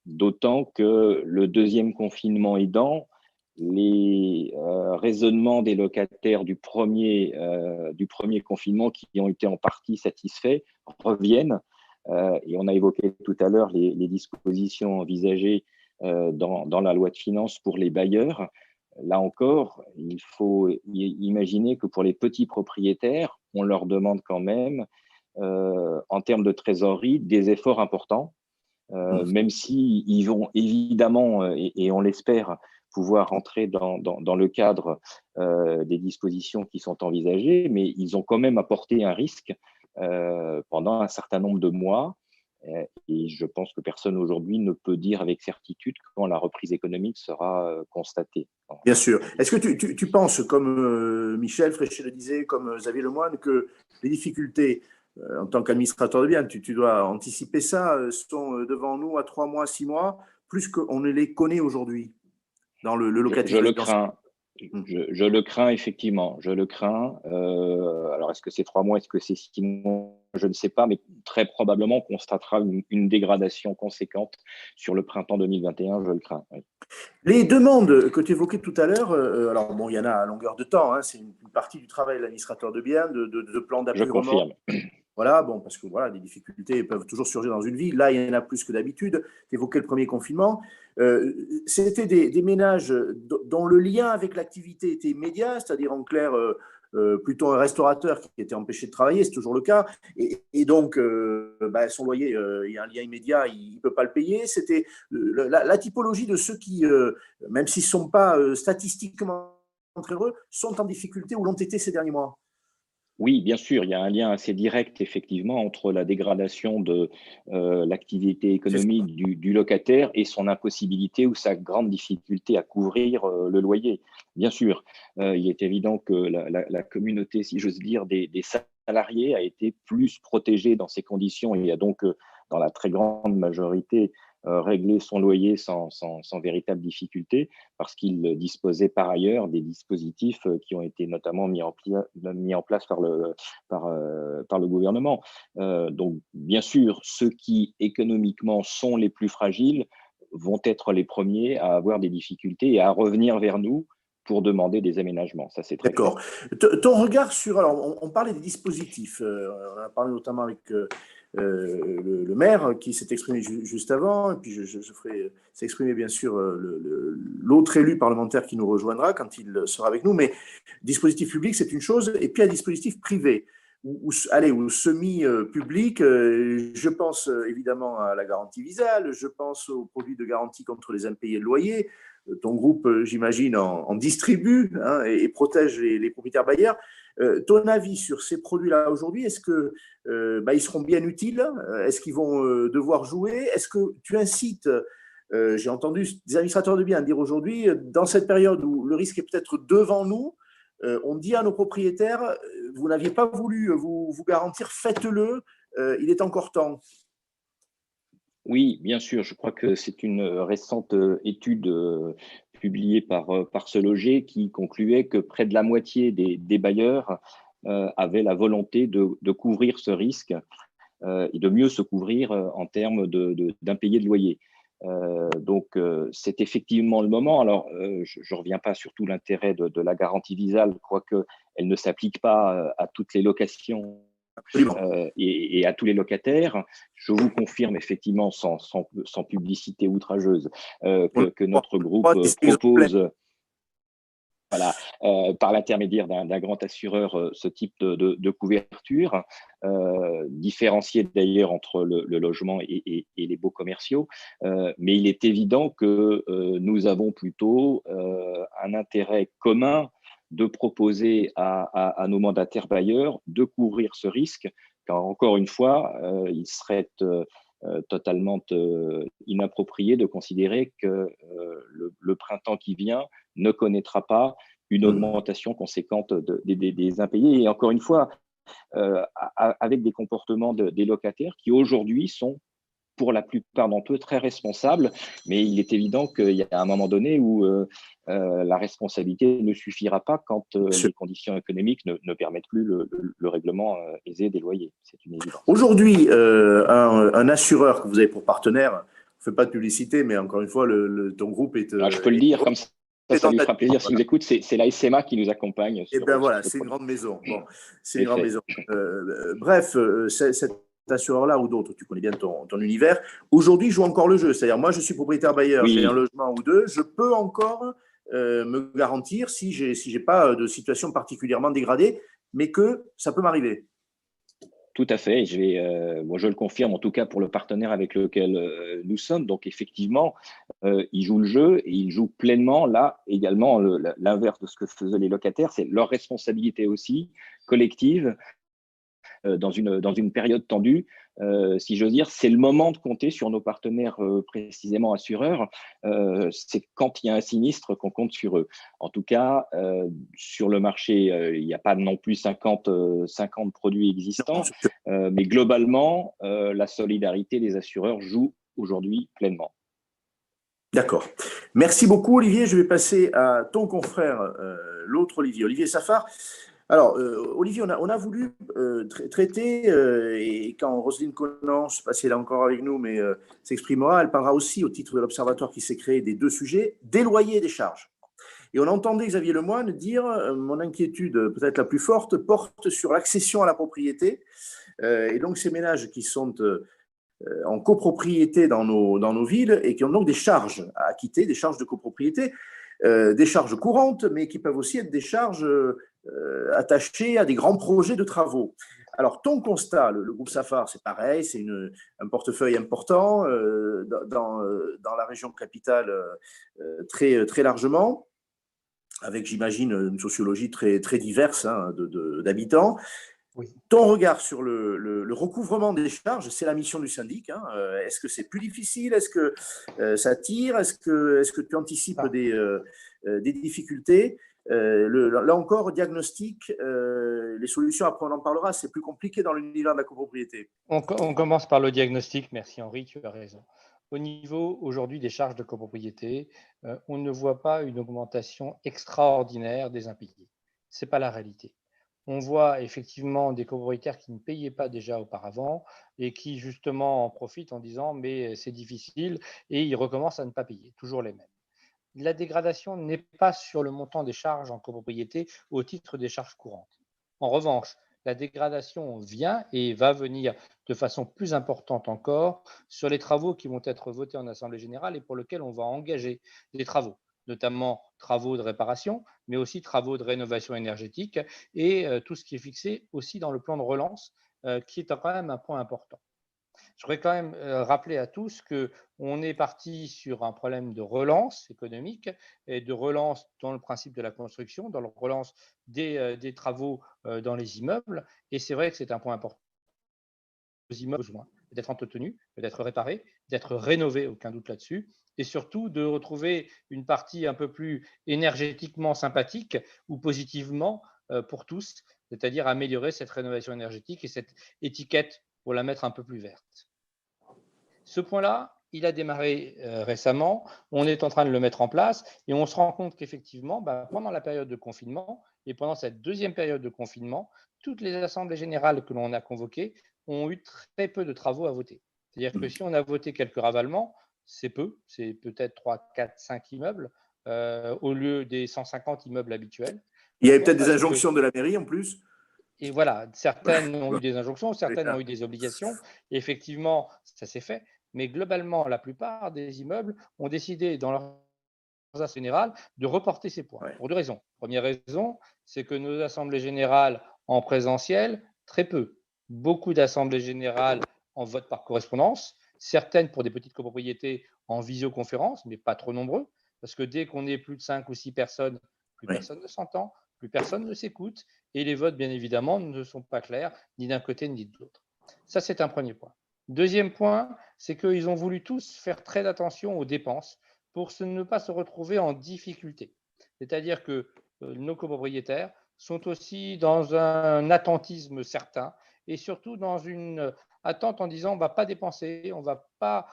d'autant que le deuxième confinement aidant, les raisonnements des locataires du premier confinement qui ont été en partie satisfaits reviennent. Et on a évoqué tout à l'heure les dispositions envisagées dans la loi de finances pour les bailleurs. Là encore, il faut imaginer que pour les petits propriétaires, on leur demande quand même, en termes de trésorerie, des efforts importants, même s'ils vont évidemment, et on l'espère, pouvoir entrer dans le cadre des dispositions qui sont envisagées, mais ils ont quand même apporté un risque pendant un certain nombre de mois. Et je pense que personne aujourd'hui ne peut dire avec certitude quand la reprise économique sera constatée. Bien sûr. Est-ce que tu penses, comme Michel Fréchet le disait, comme Xavier Lemoine, que les difficultés, en tant qu'administrateur de biens, tu dois anticiper ça, sont devant nous à 3 mois, 6 mois, plus qu'on ne les connaît aujourd'hui dans le locatif? Je le crains. Je le crains, effectivement. Je le crains. Alors, est-ce que c'est 3 mois, est-ce que c'est 6 mois? Je ne sais pas, mais très probablement, on constatera une dégradation conséquente sur le printemps 2021. Je le crains. Oui. Les demandes que tu évoquais tout à l'heure, alors bon, il y en a à longueur de temps. Hein, c'est une partie du travail de l'administrateur de biens, de plans d'apurement. Je confirme. Voilà, bon, parce que voilà, des difficultés peuvent toujours surgir dans une vie. Là, il y en a plus que d'habitude. Tu évoquais le premier confinement. C'était des ménages dont le lien avec l'activité était immédiat, c'est-à-dire en clair, plutôt un restaurateur qui était empêché de travailler, c'est toujours le cas. Et donc, son loyer, il y a un lien immédiat, il ne peut pas le payer. C'était la typologie de ceux qui, même s'ils ne sont pas statistiquement très heureux, sont en difficulté ou l'ont été ces derniers mois. Oui, bien sûr, il y a un lien assez direct, effectivement, entre la dégradation de l'activité économique du locataire et son impossibilité ou sa grande difficulté à couvrir le loyer. Bien sûr, il est évident que la communauté, si j'ose dire, des salariés a été plus protégée dans ces conditions et a donc, dans la très grande majorité, régler son loyer sans véritable difficulté, parce qu'il disposait par ailleurs des dispositifs qui ont été notamment mis en place par le gouvernement. Donc, bien sûr, ceux qui économiquement sont les plus fragiles vont être les premiers à avoir des difficultés et à revenir vers nous pour demander des aménagements. Ça, c'est très D'accord. Ton regard sur… Alors, on parlait des dispositifs. On a parlé notamment avec le maire qui s'est exprimé juste avant, et puis je ferai s'exprimer bien sûr l'autre élu parlementaire qui nous rejoindra quand il sera avec nous, mais dispositif public, c'est une chose, et puis un dispositif privé, ou semi-public. Je pense évidemment à la garantie Visale, je pense aux produits de garantie contre les impayés de loyer. Ton groupe, j'imagine, en distribue et protège les propriétaires bailleurs. Ton avis sur ces produits-là aujourd'hui, est-ce qu'ils seront bien utiles? Est-ce qu'ils vont devoir jouer? Est-ce que tu incites, j'ai entendu des administrateurs de biens dire aujourd'hui, dans cette période où le risque est peut-être devant nous, on dit à nos propriétaires, vous n'aviez pas voulu vous garantir, faites-le, il est encore temps. Oui, bien sûr. Je crois que c'est une récente étude publiée par Se Loger qui concluait que près de la moitié des bailleurs avaient la volonté de couvrir ce risque et de mieux se couvrir en termes d'impayés de loyer. Donc, c'est effectivement le moment. Alors, je ne reviens pas sur tout l'intérêt de la garantie Visale, quoique elle ne s'applique pas à toutes les locations et à tous les locataires. Je vous confirme effectivement, sans publicité outrageuse, que notre groupe propose… voilà, par l'intermédiaire d'un grand assureur, ce type de couverture, différencié d'ailleurs entre le logement et les baux commerciaux. Mais il est évident que nous avons plutôt un intérêt commun de proposer à nos mandataires bailleurs de couvrir ce risque, car encore une fois, il serait totalement inapproprié de considérer que le printemps qui vient ne connaîtra pas une augmentation conséquente des impayés. Et encore une fois, avec des comportements des locataires qui aujourd'hui sont, pour la plupart d'entre eux, très responsables, mais il est évident qu'il y a un moment donné où la responsabilité ne suffira pas quand les conditions économiques ne permettent plus le règlement aisé des loyers. C'est une évidence. Aujourd'hui, un assureur que vous avez pour partenaire, je ne fais pas de publicité, mais encore une fois, ton groupe est… Alors, je peux le dire comme ça. Ça lui fera plaisir. Si vous écoutez, c'est la SMA qui nous accompagne. Et bien voilà, c'est une grande maison. Bon, c'est une grande maison. Bref, cet assureur-là ou d'autres, tu connais bien ton univers, aujourd'hui joue encore le jeu. C'est-à-dire, moi, je suis propriétaire bailleur, j'ai un logement ou deux, je peux encore me garantir si j'ai pas de situation particulièrement dégradée, mais que ça peut m'arriver. Tout à fait. Moi, je le confirme, en tout cas pour le partenaire avec lequel nous sommes. Donc, effectivement, ils jouent le jeu et ils jouent pleinement, là, également, l'inverse de ce que faisaient les locataires. C'est leur responsabilité aussi, collective, dans une période tendue. Si j'ose dire, c'est le moment de compter sur nos partenaires précisément assureurs. C'est quand il y a un sinistre qu'on compte sur eux. En tout cas, sur le marché, il n'y a pas non plus 50 produits existants, mais globalement, la solidarité des assureurs joue aujourd'hui pleinement. D'accord. Merci beaucoup, Olivier. Je vais passer à ton confrère, l'autre Olivier Safar. Alors, Olivier, on a voulu traiter, et quand Roselyne Conan, je ne sais pas si elle est encore avec nous, mais s'exprimera, elle parlera aussi au titre de l'Observatoire qui s'est créé des deux sujets, des loyers et des charges. Et on entendait Xavier Lemoine dire mon inquiétude peut-être la plus forte porte sur l'accession à la propriété. Et donc, ces ménages qui sont en copropriété dans nos villes et qui ont donc des charges à acquitter, des charges de copropriété, des charges courantes, mais qui peuvent aussi être des charges attachées à des grands projets de travaux. Alors, ton constat, le groupe Safar, c'est pareil, c'est un portefeuille important dans la région capitale très, très largement, avec, j'imagine, une sociologie très, très diverse d'habitants. Oui. Ton regard sur le recouvrement des charges, c'est la mission du syndic. Est-ce que c'est plus difficile? Est-ce que ça tire? Est-ce que tu anticipes des difficultés? Là encore, diagnostic, les solutions, après on en parlera, c'est plus compliqué dans l'univers de la copropriété. On commence par le diagnostic. Merci Henri, tu as raison. Au niveau aujourd'hui des charges de copropriété, on ne voit pas une augmentation extraordinaire des impayés. Ce n'est pas la réalité. On voit effectivement des copropriétaires qui ne payaient pas déjà auparavant et qui justement en profitent en disant mais c'est difficile et ils recommencent à ne pas payer, toujours les mêmes. La dégradation n'est pas sur le montant des charges en copropriété au titre des charges courantes. En revanche, la dégradation vient et va venir de façon plus importante encore sur les travaux qui vont être votés en Assemblée générale et pour lesquels on va engager des travaux, notamment travaux de réparation, mais aussi travaux de rénovation énergétique et tout ce qui est fixé aussi dans le plan de relance, qui est quand même un point important. Je voudrais quand même rappeler à tous qu'on est parti sur un problème de relance économique et de relance dans le principe de la construction, dans la relance des travaux dans les immeubles. Et c'est vrai que c'est un point important. Les immeubles ont besoin d'être entretenus, d'être réparés, d'être rénovés, aucun doute là-dessus, et surtout de retrouver une partie un peu plus énergétiquement sympathique ou positivement pour tous, c'est-à-dire améliorer cette rénovation énergétique et cette étiquette pour la mettre un peu plus verte. Ce point-là, il a démarré récemment, on est en train de le mettre en place et on se rend compte qu'effectivement, pendant la période de confinement et pendant cette deuxième période de confinement, toutes les assemblées générales que l'on a convoquées ont eu très peu de travaux à voter. C'est-à-dire que si on a voté quelques ravalements, c'est peu, c'est peut-être 3, 4, 5 immeubles au lieu des 150 immeubles habituels. Il y avait peut-être des injonctions de la mairie en plus. Et voilà, certaines ont eu des injonctions, certaines ont eu des obligations. Et effectivement, ça s'est fait. Mais globalement, la plupart des immeubles ont décidé dans leur assemblées générales de reporter ces points, pour deux raisons. Première raison, c'est que nos assemblées générales en présentiel, très peu. Beaucoup d'assemblées générales en vote par correspondance, certaines pour des petites copropriétés en visioconférence, mais pas trop nombreux, parce que dès qu'on est plus de 5 ou 6 personnes, plus personne ne s'entend, plus personne ne s'écoute, et les votes, bien évidemment, ne sont pas clairs, ni d'un côté ni de l'autre. Ça, c'est un premier point. Deuxième point, c'est qu'ils ont voulu tous faire très attention aux dépenses pour ne pas se retrouver en difficulté. C'est-à-dire que nos copropriétaires sont aussi dans un attentisme certain et surtout dans une attente en disant on ne va pas dépenser, on ne va pas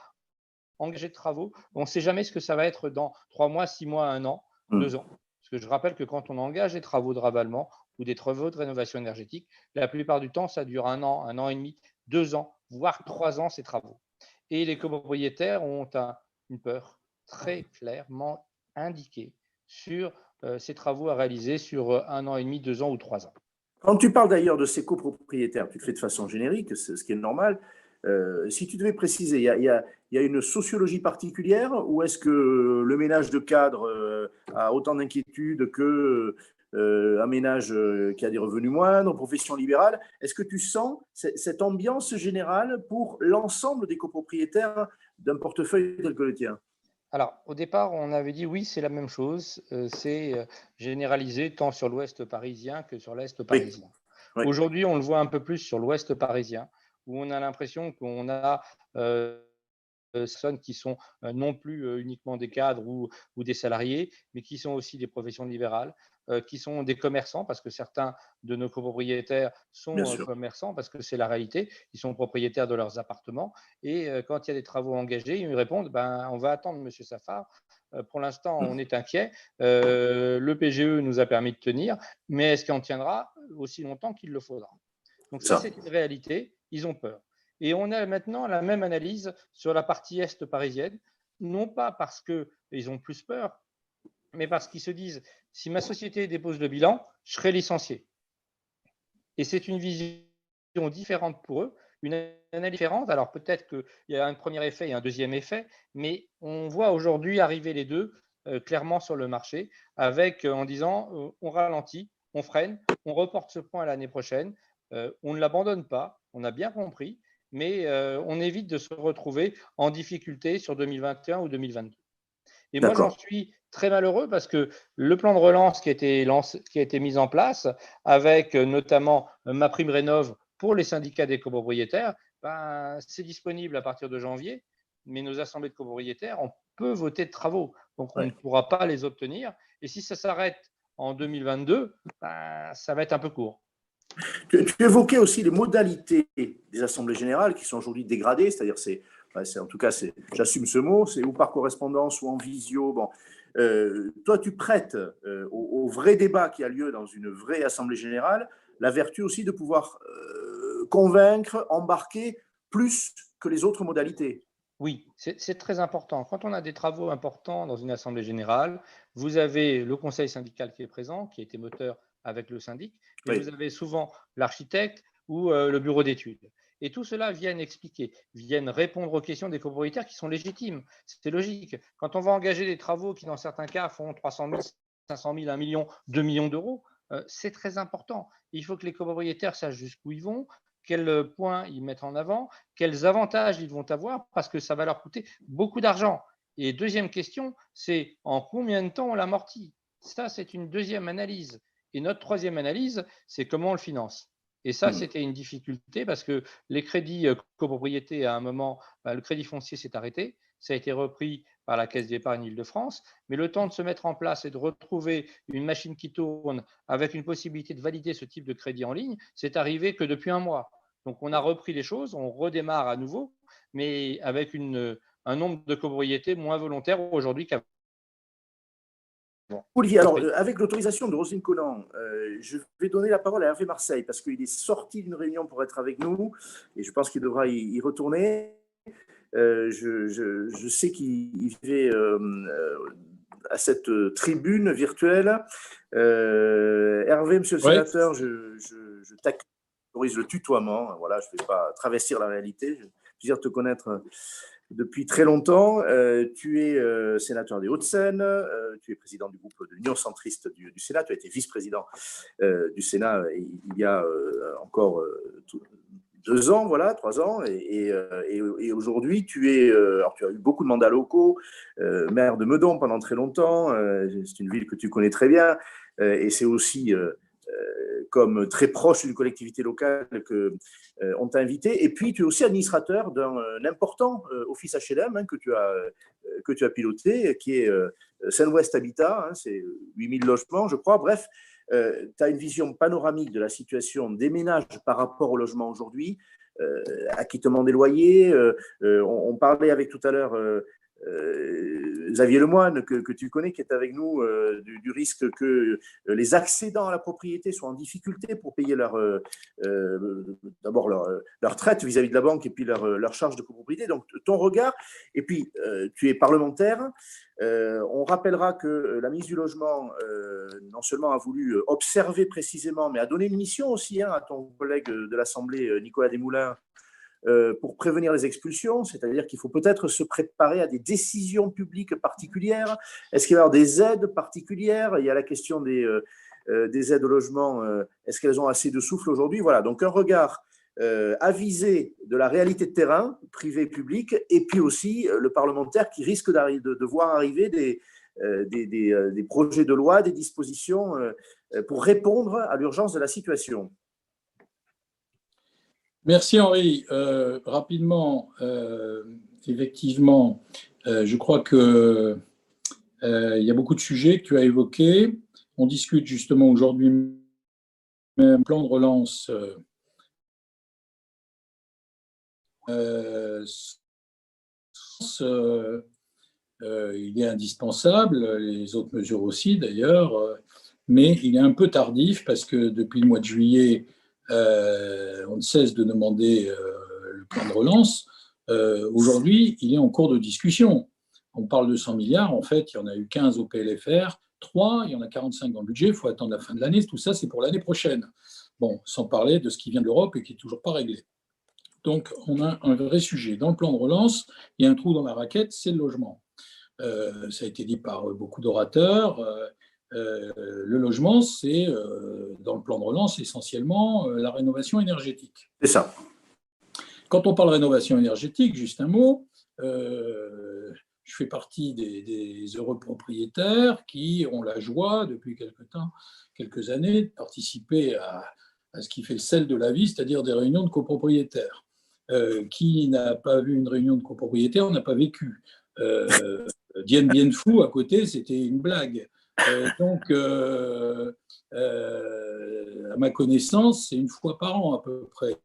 engager de travaux, on ne sait jamais ce que ça va être dans 3 mois, 6 mois, 1 an, 2 ans. Parce que je rappelle que quand on engage des travaux de ravalement ou des travaux de rénovation énergétique, la plupart du temps, ça dure 1 an et demi, 2 ans, voire 3 ans, ces travaux. Et les copropriétaires ont une peur très clairement indiquée sur ces travaux à réaliser sur 1 an et demi, 2 ans ou 3 ans. Quand tu parles d'ailleurs de ces copropriétaires, tu le fais de façon générique, ce qui est normal. Si tu devais préciser, il y a une sociologie particulière ou est-ce que le ménage de cadre a autant d'inquiétudes qu'un ménage qui a des revenus moindres, profession libérale? Est-ce que tu sens cette ambiance générale pour l'ensemble des copropriétaires d'un portefeuille tel que le tien? Alors, au départ, on avait dit oui, c'est la même chose. C'est généralisé tant sur l'ouest parisien que sur l'est parisien. Oui. Aujourd'hui, on le voit un peu plus sur l'ouest parisien, où on a l'impression qu'on a personnes qui sont non plus uniquement des cadres ou des salariés, mais qui sont aussi des professions libérales, qui sont des commerçants, parce que certains de nos copropriétaires sont commerçants, parce que c'est la réalité, ils sont propriétaires de leurs appartements, et quand il y a des travaux engagés, ils me répondent, on va attendre Monsieur Safar, pour l'instant on est inquiet, le PGE nous a permis de tenir, mais est-ce qu'on tiendra aussi longtemps qu'il le faudra? Donc ça, c'est une réalité, ils ont peur. Et on a maintenant la même analyse sur la partie est parisienne, non pas parce qu'ils ont plus peur, mais parce qu'ils se disent, si ma société dépose le bilan, je serai licencié. Et c'est une vision différente pour eux, une analyse différente. Alors peut-être qu'il y a un premier effet et un deuxième effet, mais on voit aujourd'hui arriver les deux clairement sur le marché, avec en disant, on ralentit, on freine, on reporte ce point à l'année prochaine, on ne l'abandonne pas, on a bien compris, mais on évite de se retrouver en difficulté sur 2021 ou 2022. Et moi, j'en suis très malheureux parce que le plan de relance qui a été mis en place, avec notamment ma prime rénov pour les syndicats des copropriétaires, c'est disponible à partir de janvier, mais nos assemblées de copropriétaires, on peut voter de travaux, donc on ne pourra pas les obtenir. Et si ça s'arrête en 2022, ça va être un peu court. Tu évoquais aussi les modalités des assemblées générales qui sont aujourd'hui dégradées, c'est-à-dire en tout cas, j'assume ce mot, c'est ou par correspondance ou en visio. Bon, toi, tu prêtes au vrai débat qui a lieu dans une vraie assemblée générale la vertu aussi de pouvoir convaincre, embarquer plus que les autres modalités. Oui, c'est très important. Quand on a des travaux importants dans une assemblée générale, vous avez le conseil syndical qui est présent, qui a été moteur avec le syndic, mais vous avez souvent l'architecte ou le bureau d'études. Et tout cela viennent expliquer, viennent répondre aux questions des copropriétaires qui sont légitimes. C'est logique. Quand on va engager des travaux qui, dans certains cas, font 300 000, 500 000, 1 million, 2 millions d'euros, c'est très important. Il faut que les copropriétaires sachent jusqu'où ils vont, quels points ils mettent en avant, quels avantages ils vont avoir, parce que ça va leur coûter beaucoup d'argent. Et deuxième question, c'est en combien de temps on l'amortit? Ça, c'est une deuxième analyse. Et notre troisième analyse, c'est comment on le finance. Et ça, c'était une difficulté parce que les crédits copropriétés, à un moment, le crédit foncier s'est arrêté. Ça a été repris par la Caisse d'épargne Île-de-France. Mais le temps de se mettre en place et de retrouver une machine qui tourne avec une possibilité de valider ce type de crédit en ligne, c'est arrivé que depuis 1 mois. Donc, on a repris les choses, on redémarre à nouveau, mais avec un nombre de copropriétés moins volontaires aujourd'hui qu'avant. Olivier, alors avec l'autorisation de Roselyne Collant, je vais donner la parole à Hervé Marseille parce qu'il est sorti d'une réunion pour être avec nous et je pense qu'il devra y retourner. Je sais qu'il fait à cette tribune virtuelle. Hervé, monsieur le sénateur, je t'autorise le tutoiement. Voilà, je ne vais pas travestir la réalité. Je veux dire te connaître depuis très longtemps. Tu es sénateur des Hauts-de-Seine, tu es président du groupe de l'Union centriste du Sénat, tu as été vice-président du Sénat il y a encore 2 ans, voilà, 3 ans, et aujourd'hui, alors tu as eu beaucoup de mandats locaux, maire de Meudon pendant très longtemps, c'est une ville que tu connais très bien, et c'est aussi comme très proche d'une collectivité locale qu'on t'a invité. Et puis, tu es aussi administrateur d'un important office HLM que tu as piloté, qui est Seine-Ouest Habitat, c'est 8000 logements, je crois. Bref, tu as une vision panoramique de la situation des ménages par rapport au logement aujourd'hui, acquittement des loyers. On parlait avec tout à l'heure Xavier Lemoine, que tu connais, qui est avec nous, du risque que les accédants à la propriété soient en difficulté pour payer d'abord leur traite vis-à-vis de la banque et puis leur charge de copropriété. Donc, ton regard, et puis tu es parlementaire. On rappellera que la ministre du Logement, non seulement a voulu observer précisément, mais a donné une mission aussi à ton collègue de l'Assemblée, Nicolas Desmoulins, pour prévenir les expulsions, c'est-à-dire qu'il faut peut-être se préparer à des décisions publiques particulières. Est-ce qu'il va y avoir des aides particulières? Il y a la question des aides au logement. Est-ce qu'elles ont assez de souffle aujourd'hui? Voilà, donc un regard avisé de la réalité de terrain, privé, public, et puis aussi le parlementaire qui risque de voir arriver des projets de loi, des dispositions pour répondre à l'urgence de la situation. Merci Henri. Rapidement, effectivement, je crois qu'il y a beaucoup de sujets que tu as évoqués. On discute justement aujourd'hui même plan de relance il est indispensable, les autres mesures aussi d'ailleurs, mais il est un peu tardif parce que depuis le mois de juillet, on ne cesse de demander le plan de relance. Aujourd'hui, il est en cours de discussion. On parle de 100 milliards, en fait, il y en a eu 15 au PLFR, 3, il y en a 45 dans le budget, il faut attendre la fin de l'année, tout ça c'est pour l'année prochaine. Bon, sans parler de ce qui vient de l'Europe et qui n'est toujours pas réglé. Donc, on a un vrai sujet. Dans le plan de relance, il y a un trou dans la raquette, c'est le logement. Ça a été dit par beaucoup d'orateurs. Le logement, c'est, dans le plan de relance, essentiellement la rénovation énergétique. C'est ça. Quand on parle de rénovation énergétique, juste un mot, je fais partie des heureux propriétaires qui ont la joie, depuis quelques années, de participer à ce qui fait le sel de la vie, c'est-à-dire des réunions de copropriétaires. Qui n'a pas vu une réunion de copropriétaires n'a pas vécu. Dien Bien Phu, à côté, c'était une blague. Donc, à ma connaissance, c'est 1 fois par an à peu près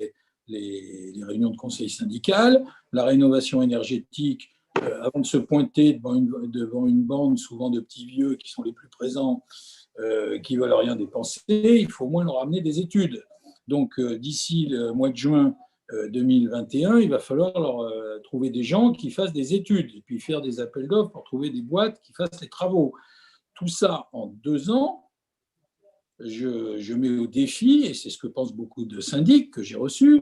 les réunions de conseil syndical. La rénovation énergétique, avant de se pointer devant une bande, souvent de petits vieux qui sont les plus présents, qui ne veulent rien dépenser, il faut au moins leur amener des études. Donc, d'ici le mois de juin 2021, il va falloir leur trouver des gens qui fassent des études et puis faire des appels d'offres pour trouver des boîtes qui fassent les travaux. Tout ça en 2 ans, je mets au défi, et c'est ce que pensent beaucoup de syndics que j'ai reçus,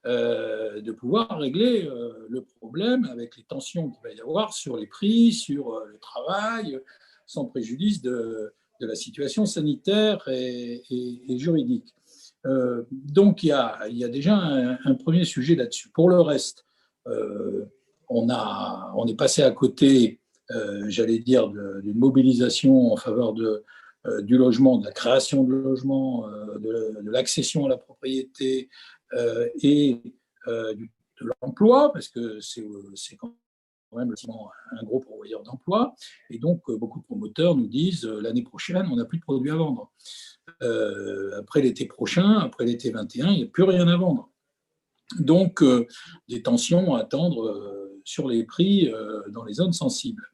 de pouvoir régler le problème avec les tensions qu'il va y avoir sur les prix, sur le travail, sans préjudice de la situation sanitaire et juridique. Donc, il y a déjà un premier sujet là-dessus. Pour le reste, on est passé à côté, j'allais dire, d'une mobilisation en faveur du logement, de la création de logements, de l'accession à la propriété et de l'emploi, parce que c'est quand même un gros pourvoyeur d'emploi. Et donc, beaucoup de promoteurs nous disent l'année prochaine, on n'a plus de produits à vendre. Après l'été prochain, après l'été 21, il n'y a plus rien à vendre. Donc, des tensions à attendre sur les prix dans les zones sensibles.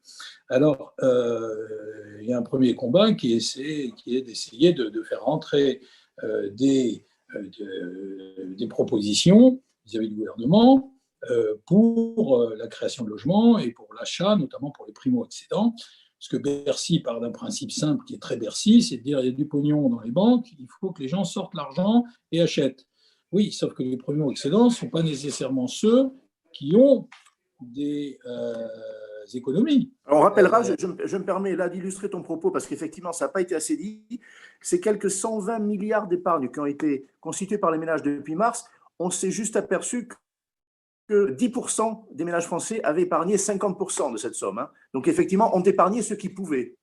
Alors, il y a un premier combat qui est d'essayer de faire rentrer des propositions vis-à-vis du gouvernement pour la création de logements et pour l'achat, notamment pour les primo-accédants. Parce que Bercy part d'un principe simple qui est très Bercy, c'est de dire il y a du pognon dans les banques, il faut que les gens sortent l'argent et achètent. Oui, sauf que les primo-accédants ne sont pas nécessairement ceux qui ont des économies. On rappellera, je me permets là d'illustrer ton propos parce qu'effectivement, ça n'a pas été assez dit. Ces quelques 120 milliards d'épargne qui ont été constitués par les ménages depuis mars, on s'est juste aperçu que 10% des ménages français avaient épargné 50% de cette somme. Hein. Donc effectivement, on épargnait ceux qui pouvaient.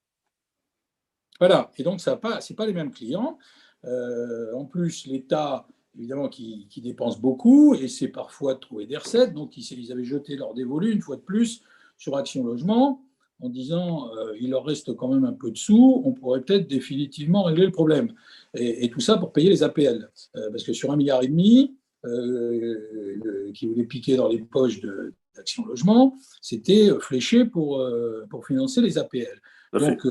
Voilà, et donc ce n'est pas les mêmes clients. En plus, l'État, évidemment, qui dépense beaucoup, et c'est parfois de trouver des recettes. Donc ils avaient jeté leur dévolu une fois de plus sur Action Logement, en disant il leur reste quand même un peu de sous, on pourrait peut-être définitivement régler le problème. Et tout ça pour payer les APL. Parce que sur 1,5 milliard, qui voulait piquer dans les poches d'Action Logement, c'était fléché pour financer les APL. Donc,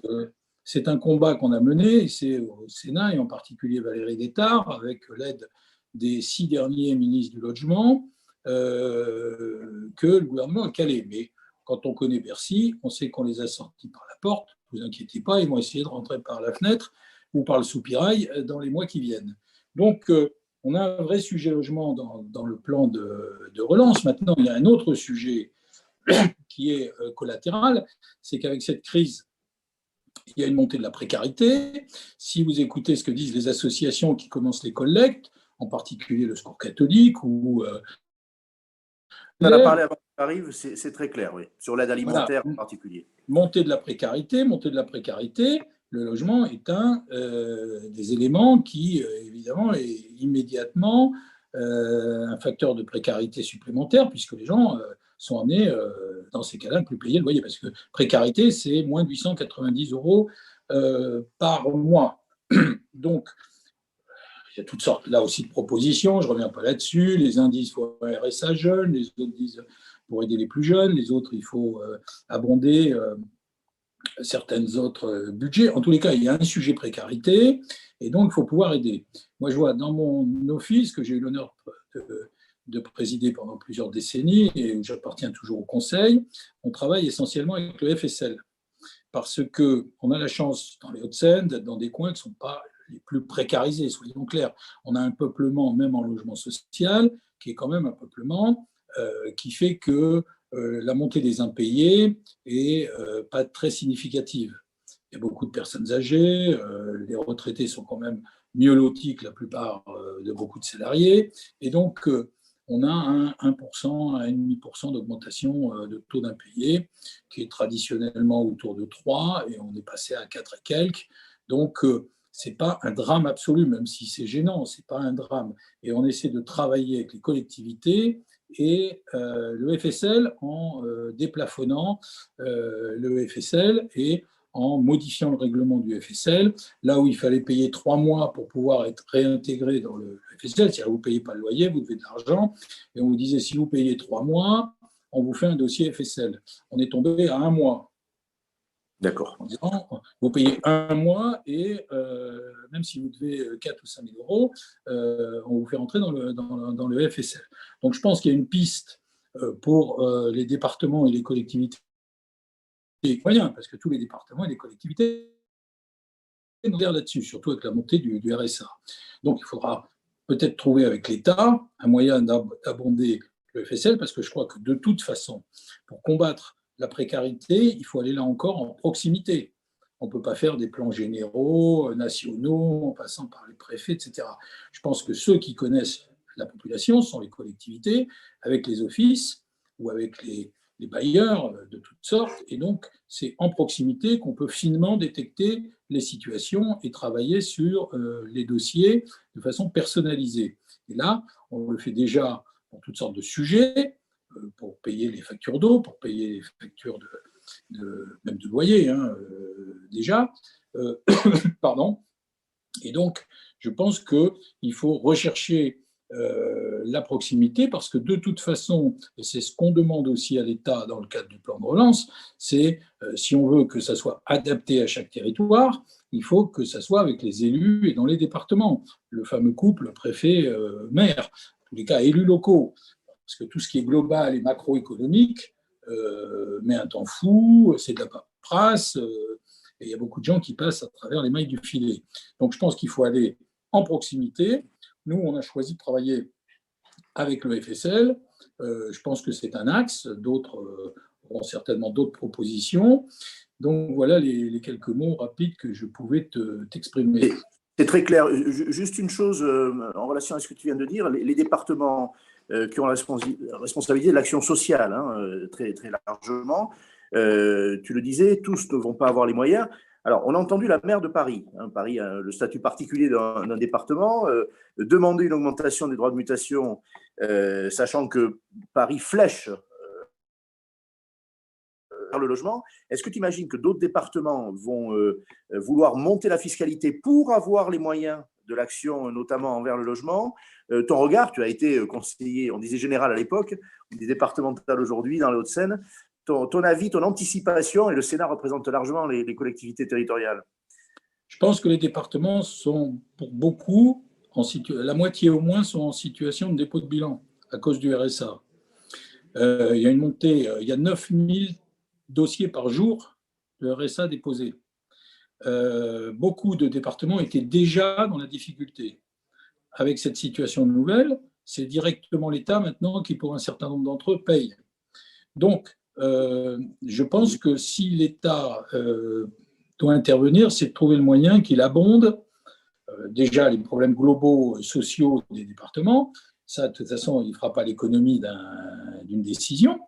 c'est un combat qu'on a mené, c'est au Sénat, et en particulier Valérie Létard, avec l'aide des 6 derniers ministres du Logement, que le gouvernement a calé. Mais quand on connaît Bercy, on sait qu'on les a sortis par la porte. Ne vous inquiétez pas, ils vont essayer de rentrer par la fenêtre ou par le soupirail dans les mois qui viennent. Donc, on a un vrai sujet logement dans le plan de relance. Maintenant, il y a un autre sujet qui est collatéral, c'est qu'avec cette crise, il y a une montée de la précarité. Si vous écoutez ce que disent les associations qui commencent les collectes, en particulier le Secours catholique ou... on en a parlé avant qu'il arrive, c'est très clair, oui, sur l'aide alimentaire en particulier. Montée de la précarité, le logement est un des éléments qui, évidemment, est immédiatement un facteur de précarité supplémentaire, puisque les gens sont amenés, dans ces cas-là, à ne plus payer le loyer. Parce que précarité, c'est moins de 890 € par mois. Donc, il y a toutes sortes, là aussi, de propositions. Je ne reviens pas là-dessus. Les uns disent qu'il faut un RSA jeune, les autres disent pour aider les plus jeunes, les autres, il faut abonder certains autres budgets. En tous les cas, il y a un sujet précarité et donc il faut pouvoir aider. Moi, je vois dans mon office, que j'ai eu l'honneur de présider pendant plusieurs décennies et où j'appartiens toujours au conseil, on travaille essentiellement avec le FSL parce qu'on a la chance dans les Hauts-de-Seine d'être dans des coins qui ne sont pas les plus précarisés, soyons clairs. On a un peuplement, même en logement social, qui est quand même un peuplement qui fait que la montée des impayés est pas très significative. Il y a beaucoup de personnes âgées, les retraités sont quand même mieux lotis que la plupart de beaucoup de salariés, et donc on a un 1%, 1,5% d'augmentation de taux d'impayés, qui est traditionnellement autour de 3, et on est passé à 4 et quelques. Donc, ce n'est pas un drame absolu, même si c'est gênant, ce n'est pas un drame. Et on essaie de travailler avec les collectivités et le FSL en déplafonnant le FSL et en modifiant le règlement du FSL, là où il fallait payer 3 mois pour pouvoir être réintégré dans le FSL, c'est-à-dire que vous ne payez pas le loyer, vous devez de l'argent, et on vous disait si vous payez 3 mois, on vous fait un dossier FSL. On est tombé à 1 mois. D'accord. En disant, vous payez 1 mois et même si vous devez 4 ou 5 000 €, on vous fait rentrer dans le FSL. Donc je pense qu'il y a une piste pour les départements et les collectivités moyens, parce que tous les départements et les collectivités ont l'air là-dessus, surtout avec la montée du RSA. Donc il faudra peut-être trouver avec l'État un moyen d'abonder le FSL, parce que je crois que de toute façon, pour combattre la précarité, il faut aller là encore en proximité. On ne peut pas faire des plans généraux, nationaux, en passant par les préfets, etc. Je pense que ceux qui connaissent la population sont les collectivités, avec les offices ou avec les bailleurs de toutes sortes. Et donc, c'est en proximité qu'on peut finement détecter les situations et travailler sur les dossiers de façon personnalisée. Et là, on le fait déjà pour toutes sortes de sujets, pour payer les factures d'eau, pour payer les factures même de loyer, déjà. Pardon. Et donc, je pense qu'il faut rechercher la proximité, parce que de toute façon, et c'est ce qu'on demande aussi à l'État dans le cadre du plan de relance, c'est si on veut que ça soit adapté à chaque territoire, il faut que ça soit avec les élus et dans les départements. Le fameux couple préfet-maire, en tous les cas élus locaux, parce que tout ce qui est global et macroéconomique met un temps fou, c'est de la paperasse, et il y a beaucoup de gens qui passent à travers les mailles du filet. Donc je pense qu'il faut aller en proximité. Nous, on a choisi de travailler avec le FSL. Je pense que c'est un axe, d'autres auront certainement d'autres propositions. Donc voilà les quelques mots rapides que je pouvais t'exprimer. C'est très clair. Juste une chose en relation à ce que tu viens de dire, les départements qui ont la responsabilité de l'action sociale, très, très largement, tu le disais, tous ne vont pas avoir les moyens. Alors, on a entendu la maire de Paris, Paris a le statut particulier d'un département, demander une augmentation des droits de mutation, sachant que Paris flèche vers le logement. Est-ce que tu imagines que d'autres départements vont vouloir monter la fiscalité pour avoir les moyens de l'action, notamment envers le logement? Ton regard, tu as été conseiller, on disait général à l'époque, on dit départemental aujourd'hui dans les Hauts-de-Seine. Ton avis, ton anticipation, et le Sénat représente largement les collectivités territoriales. Je pense que les départements sont, pour beaucoup, la moitié au moins, sont en situation de dépôt de bilan à cause du RSA. Il y a une montée, il y a 9000 dossiers par jour de RSA déposés. Beaucoup de départements étaient déjà dans la difficulté. Avec cette situation nouvelle, c'est directement l'État maintenant qui, pour un certain nombre d'entre eux, paye. Donc, je pense que si l'État doit intervenir, c'est de trouver le moyen qu'il abonde déjà les problèmes globaux sociaux des départements. Ça, de toute façon, il ne fera pas l'économie d'une décision.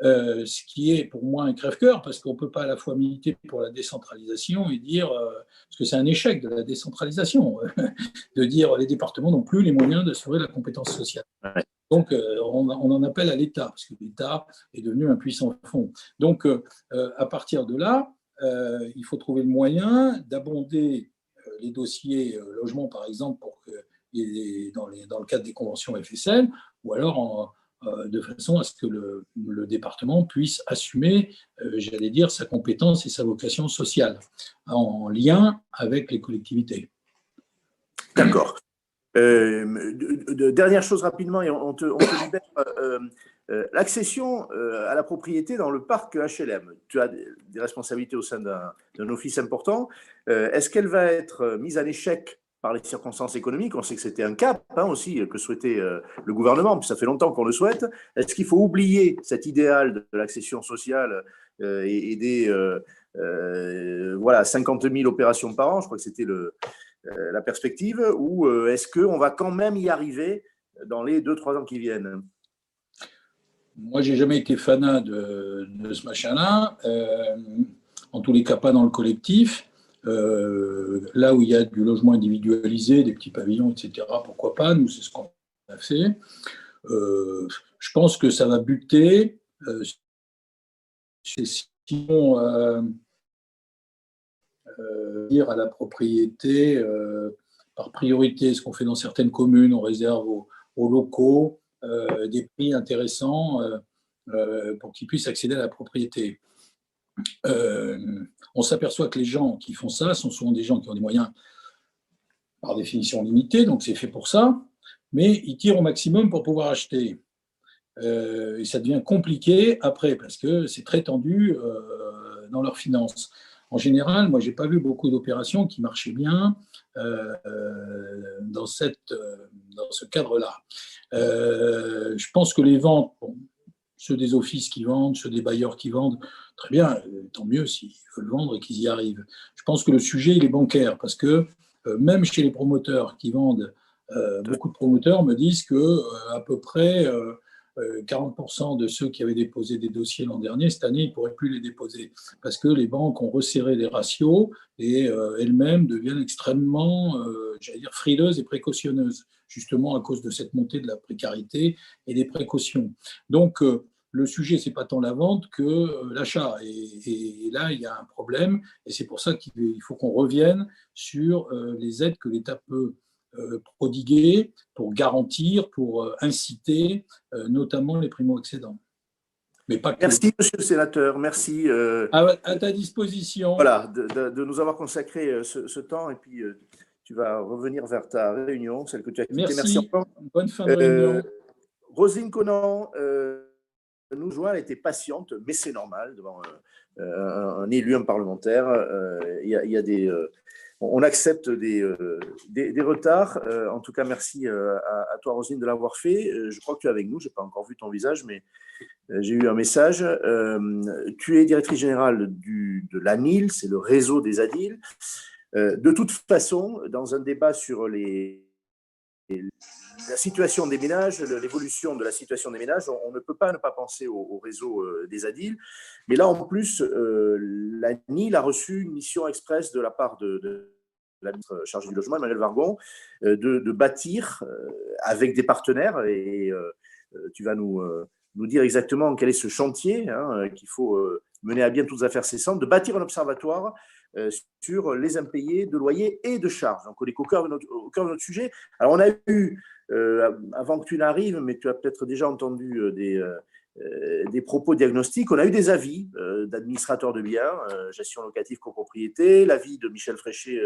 Ce qui est pour moi un crève-cœur, parce qu'on ne peut pas à la fois militer pour la décentralisation et dire, parce que c'est un échec de la décentralisation, de dire les départements n'ont plus les moyens d'assurer la compétence sociale. Donc, on en appelle à l'État, parce que l'État est devenu un puissant fonds. Donc, à partir de là, il faut trouver le moyen d'abonder les dossiers logement, par exemple, pour que, dans le cadre des conventions FSL, ou alors de façon à ce que le département puisse assumer, j'allais dire, sa compétence et sa vocation sociale, en lien avec les collectivités. D'accord. Dernière chose rapidement, et on te libère. L'accession à la propriété dans le parc HLM, tu as des responsabilités au sein d'un office important. Est-ce qu'elle va être mise en échec par les circonstances économiques? On sait que c'était un cap aussi que souhaitait le gouvernement, puis ça fait longtemps qu'on le souhaite. Est-ce qu'il faut oublier cet idéal de l'accession sociale et des 50 000 opérations par an? Je crois que c'était la perspective, ou est-ce qu'on va quand même y arriver dans les 2-3 ans qui viennent? Moi, je n'ai jamais été fanat de ce machin-là, en tous les cas pas dans le collectif. Là où il y a du logement individualisé, des petits pavillons, etc., pourquoi pas, nous c'est ce qu'on a fait. Je pense que ça va buter. Sinon, dire à la propriété, par priorité, ce qu'on fait dans certaines communes, on réserve aux locaux des prix intéressants pour qu'ils puissent accéder à la propriété. On s'aperçoit que les gens qui font ça sont souvent des gens qui ont des moyens par définition limités, donc c'est fait pour ça, mais ils tirent au maximum pour pouvoir acheter. Et ça devient compliqué après, parce que c'est très tendu dans leurs finances. En général, moi, je n'ai pas vu beaucoup d'opérations qui marchaient bien dans ce cadre-là. Je pense que les ventes, ceux des offices qui vendent, ceux des bailleurs qui vendent, très bien, tant mieux s'ils veulent vendre et qu'ils y arrivent. Je pense que le sujet, il est bancaire, parce que même chez les promoteurs qui vendent, beaucoup de promoteurs me disent qu'à peu près 40% de ceux qui avaient déposé des dossiers l'an dernier, cette année, ils ne pourraient plus les déposer, parce que les banques ont resserré les ratios et elles-mêmes deviennent extrêmement, j'allais dire, frileuses et précautionneuses, justement à cause de cette montée de la précarité et des précautions. Donc, le sujet, ce n'est pas tant la vente que l'achat. Et là, il y a un problème. Et c'est pour ça qu'il faut qu'on revienne sur les aides que l'État peut prodiguer pour garantir, pour inciter, notamment les primo-accédants. Mais pas que. Merci, monsieur le sénateur. Merci. À ta disposition. Voilà, de nous avoir consacré ce temps. Et puis, tu vas revenir vers ta réunion, celle que tu as quittée. Merci encore. Bonne fin de réunion. Roselyne Conan nous joint, elle était patiente, mais c'est normal devant un élu, un parlementaire. Il y a on accepte des retards. En tout cas, merci à toi, Roselyne, de l'avoir fait. Je crois que tu es avec nous. Je n'ai pas encore vu ton visage, mais j'ai eu un message. Tu es directrice générale de l'ANIL, c'est le réseau des ADIL. De toute façon, dans un débat sur la situation des ménages, l'évolution de la situation des ménages, on ne peut pas ne pas penser au réseau des ADIL. Mais là, en plus, l'ANIL a reçu une mission express de la part de la ministre chargée du logement, Emmanuelle Wargon, de bâtir avec des partenaires, et tu vas nous dire exactement quel est ce chantier qu'il faut mener à bien toutes affaires cessantes, de bâtir un observatoire sur les impayés de loyers et de charges. Donc, on est au cœur de notre sujet. Alors, on a eu, avant que tu n'arrives, mais tu as peut-être déjà entendu des propos diagnostiques, on a eu des avis d'administrateurs de biens, gestion locative copropriété, l'avis de Michel Fréchet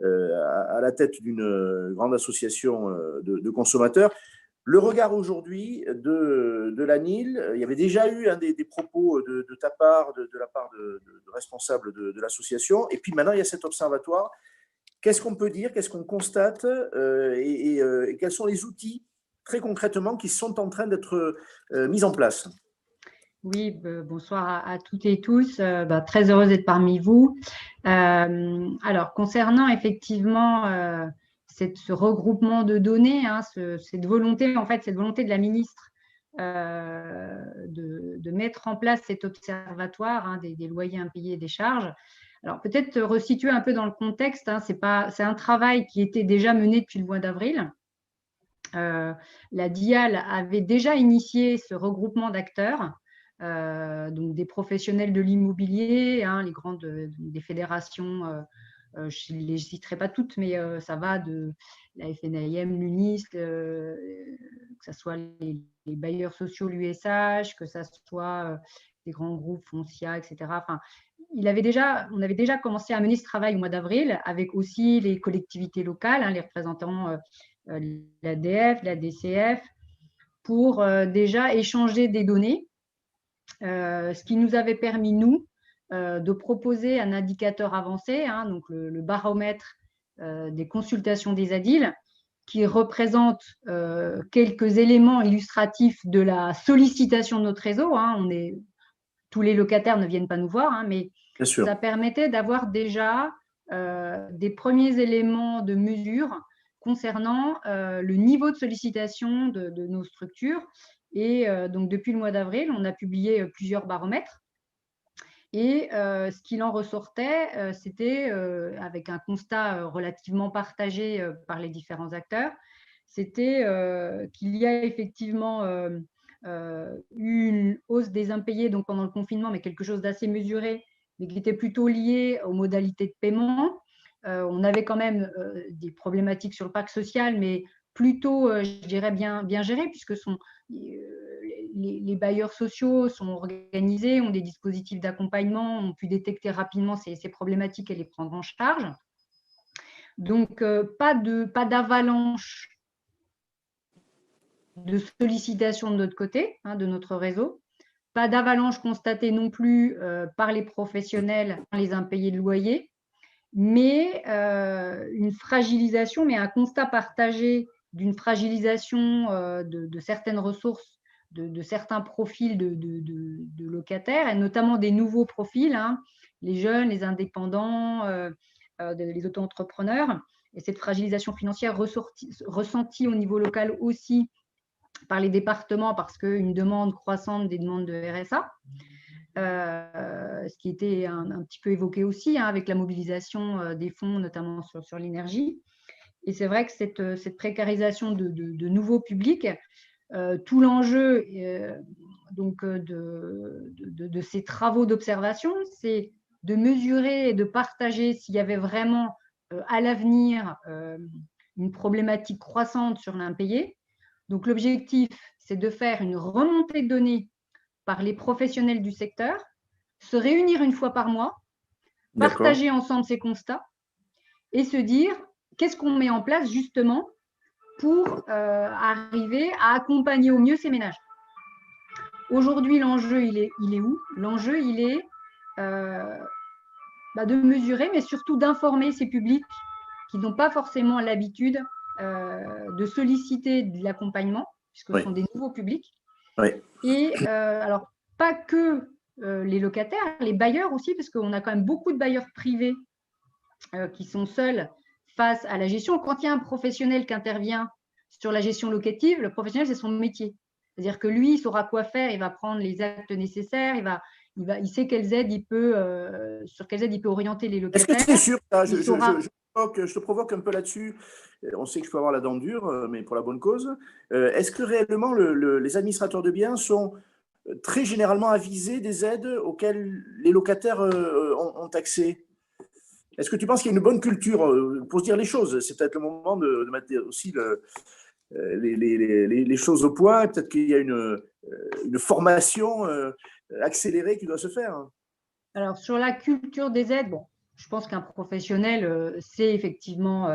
à la tête d'une grande association de consommateurs. Le regard aujourd'hui de l'ANIL, il y avait déjà eu des propos de ta part, de la part de responsables de l'association, et puis maintenant il y a cet observatoire. Qu'est-ce qu'on peut dire, qu'est-ce qu'on constate, et quels sont les outils très concrètement qui sont en train d'être mis en place? Oui, bonsoir à toutes et tous. Très heureuse d'être parmi vous. Alors, concernant effectivement ce regroupement de données, cette volonté de la ministre de mettre en place cet observatoire des loyers impayés et des charges. Alors, peut-être resituer un peu dans le contexte, c'est un travail qui était déjà mené depuis le mois d'avril. La DIAL avait déjà initié ce regroupement d'acteurs, donc des professionnels de l'immobilier, les grandes des fédérations, je ne les citerai pas toutes, mais ça va de la FNAIM, l'UNIS, que ce soit les bailleurs sociaux, l'USH, que ce soit des grands groupes, Foncia, etc. Enfin, on avait déjà commencé à mener ce travail au mois d'avril avec aussi les collectivités locales, les représentants l'ADF, la DCF, pour déjà échanger des données, ce qui nous avait permis, nous, de proposer un indicateur avancé, donc le baromètre des consultations des ADIL, qui représente quelques éléments illustratifs de la sollicitation de notre réseau. Tous les locataires ne viennent pas nous voir, mais ça permettait d'avoir déjà des premiers éléments de mesure concernant le niveau de sollicitation de nos structures. Et donc, depuis le mois d'avril, on a publié plusieurs baromètres. Et ce qu'il en ressortait, c'était, avec un constat relativement partagé par les différents acteurs, c'était qu'il y a effectivement eu une hausse des impayés donc pendant le confinement, mais quelque chose d'assez mesuré, mais qui était plutôt lié aux modalités de paiement. On avait quand même des problématiques sur le parc social, mais plutôt, je dirais, bien gérées, puisque les bailleurs sociaux sont organisés, ont des dispositifs d'accompagnement, ont pu détecter rapidement ces problématiques et les prendre en charge. Donc, pas d'avalanche de sollicitations de notre côté, de notre réseau. Pas d'avalanche constatée non plus par les professionnels, les impayés de loyer, mais une fragilisation, mais un constat partagé d'une fragilisation de certaines ressources, de certains profils de locataires, et notamment des nouveaux profils, les jeunes, les indépendants, les auto-entrepreneurs. Et cette fragilisation financière ressentie au niveau local aussi par les départements, parce qu'une demande croissante des demandes de RSA, ce qui était un petit peu évoqué aussi avec la mobilisation des fonds, notamment sur l'énergie. Et c'est vrai que cette précarisation de nouveaux publics, tout l'enjeu de ces travaux d'observation, c'est de mesurer et de partager s'il y avait vraiment à l'avenir une problématique croissante sur l'impayé. Donc, l'objectif, c'est de faire une remontée de données par les professionnels du secteur, se réunir une fois par mois, partager ensemble ces constats et se dire qu'est-ce qu'on met en place justement pour arriver à accompagner au mieux ces ménages. Aujourd'hui, l'enjeu, il est où? L'enjeu, il est de mesurer, mais surtout d'informer ces publics qui n'ont pas forcément l'habitude de solliciter de l'accompagnement, puisque ce sont des nouveaux publics. Et alors, pas que les locataires, les bailleurs aussi, parce qu'on a quand même beaucoup de bailleurs privés qui sont seuls face à la gestion. Quand il y a un professionnel qui intervient sur la gestion locative, le professionnel, c'est son métier. C'est-à-dire que lui, il saura quoi faire, il va prendre les actes nécessaires, il sait quelles aides sur quelles aides il peut orienter les locataires. Est-ce que c'est sûr, je te provoque un peu là-dessus, on sait que je peux avoir la dent dure, mais pour la bonne cause. Est-ce que réellement les administrateurs de biens sont très généralement avisés des aides auxquelles les locataires ont accès? Est-ce que tu penses qu'il y a une bonne culture pour se dire les choses? C'est peut-être le moment de mettre aussi les choses au point. Peut-être qu'il y a une formation accélérée qui doit se faire. Alors, sur la culture des aides, bon, je pense qu'un professionnel sait effectivement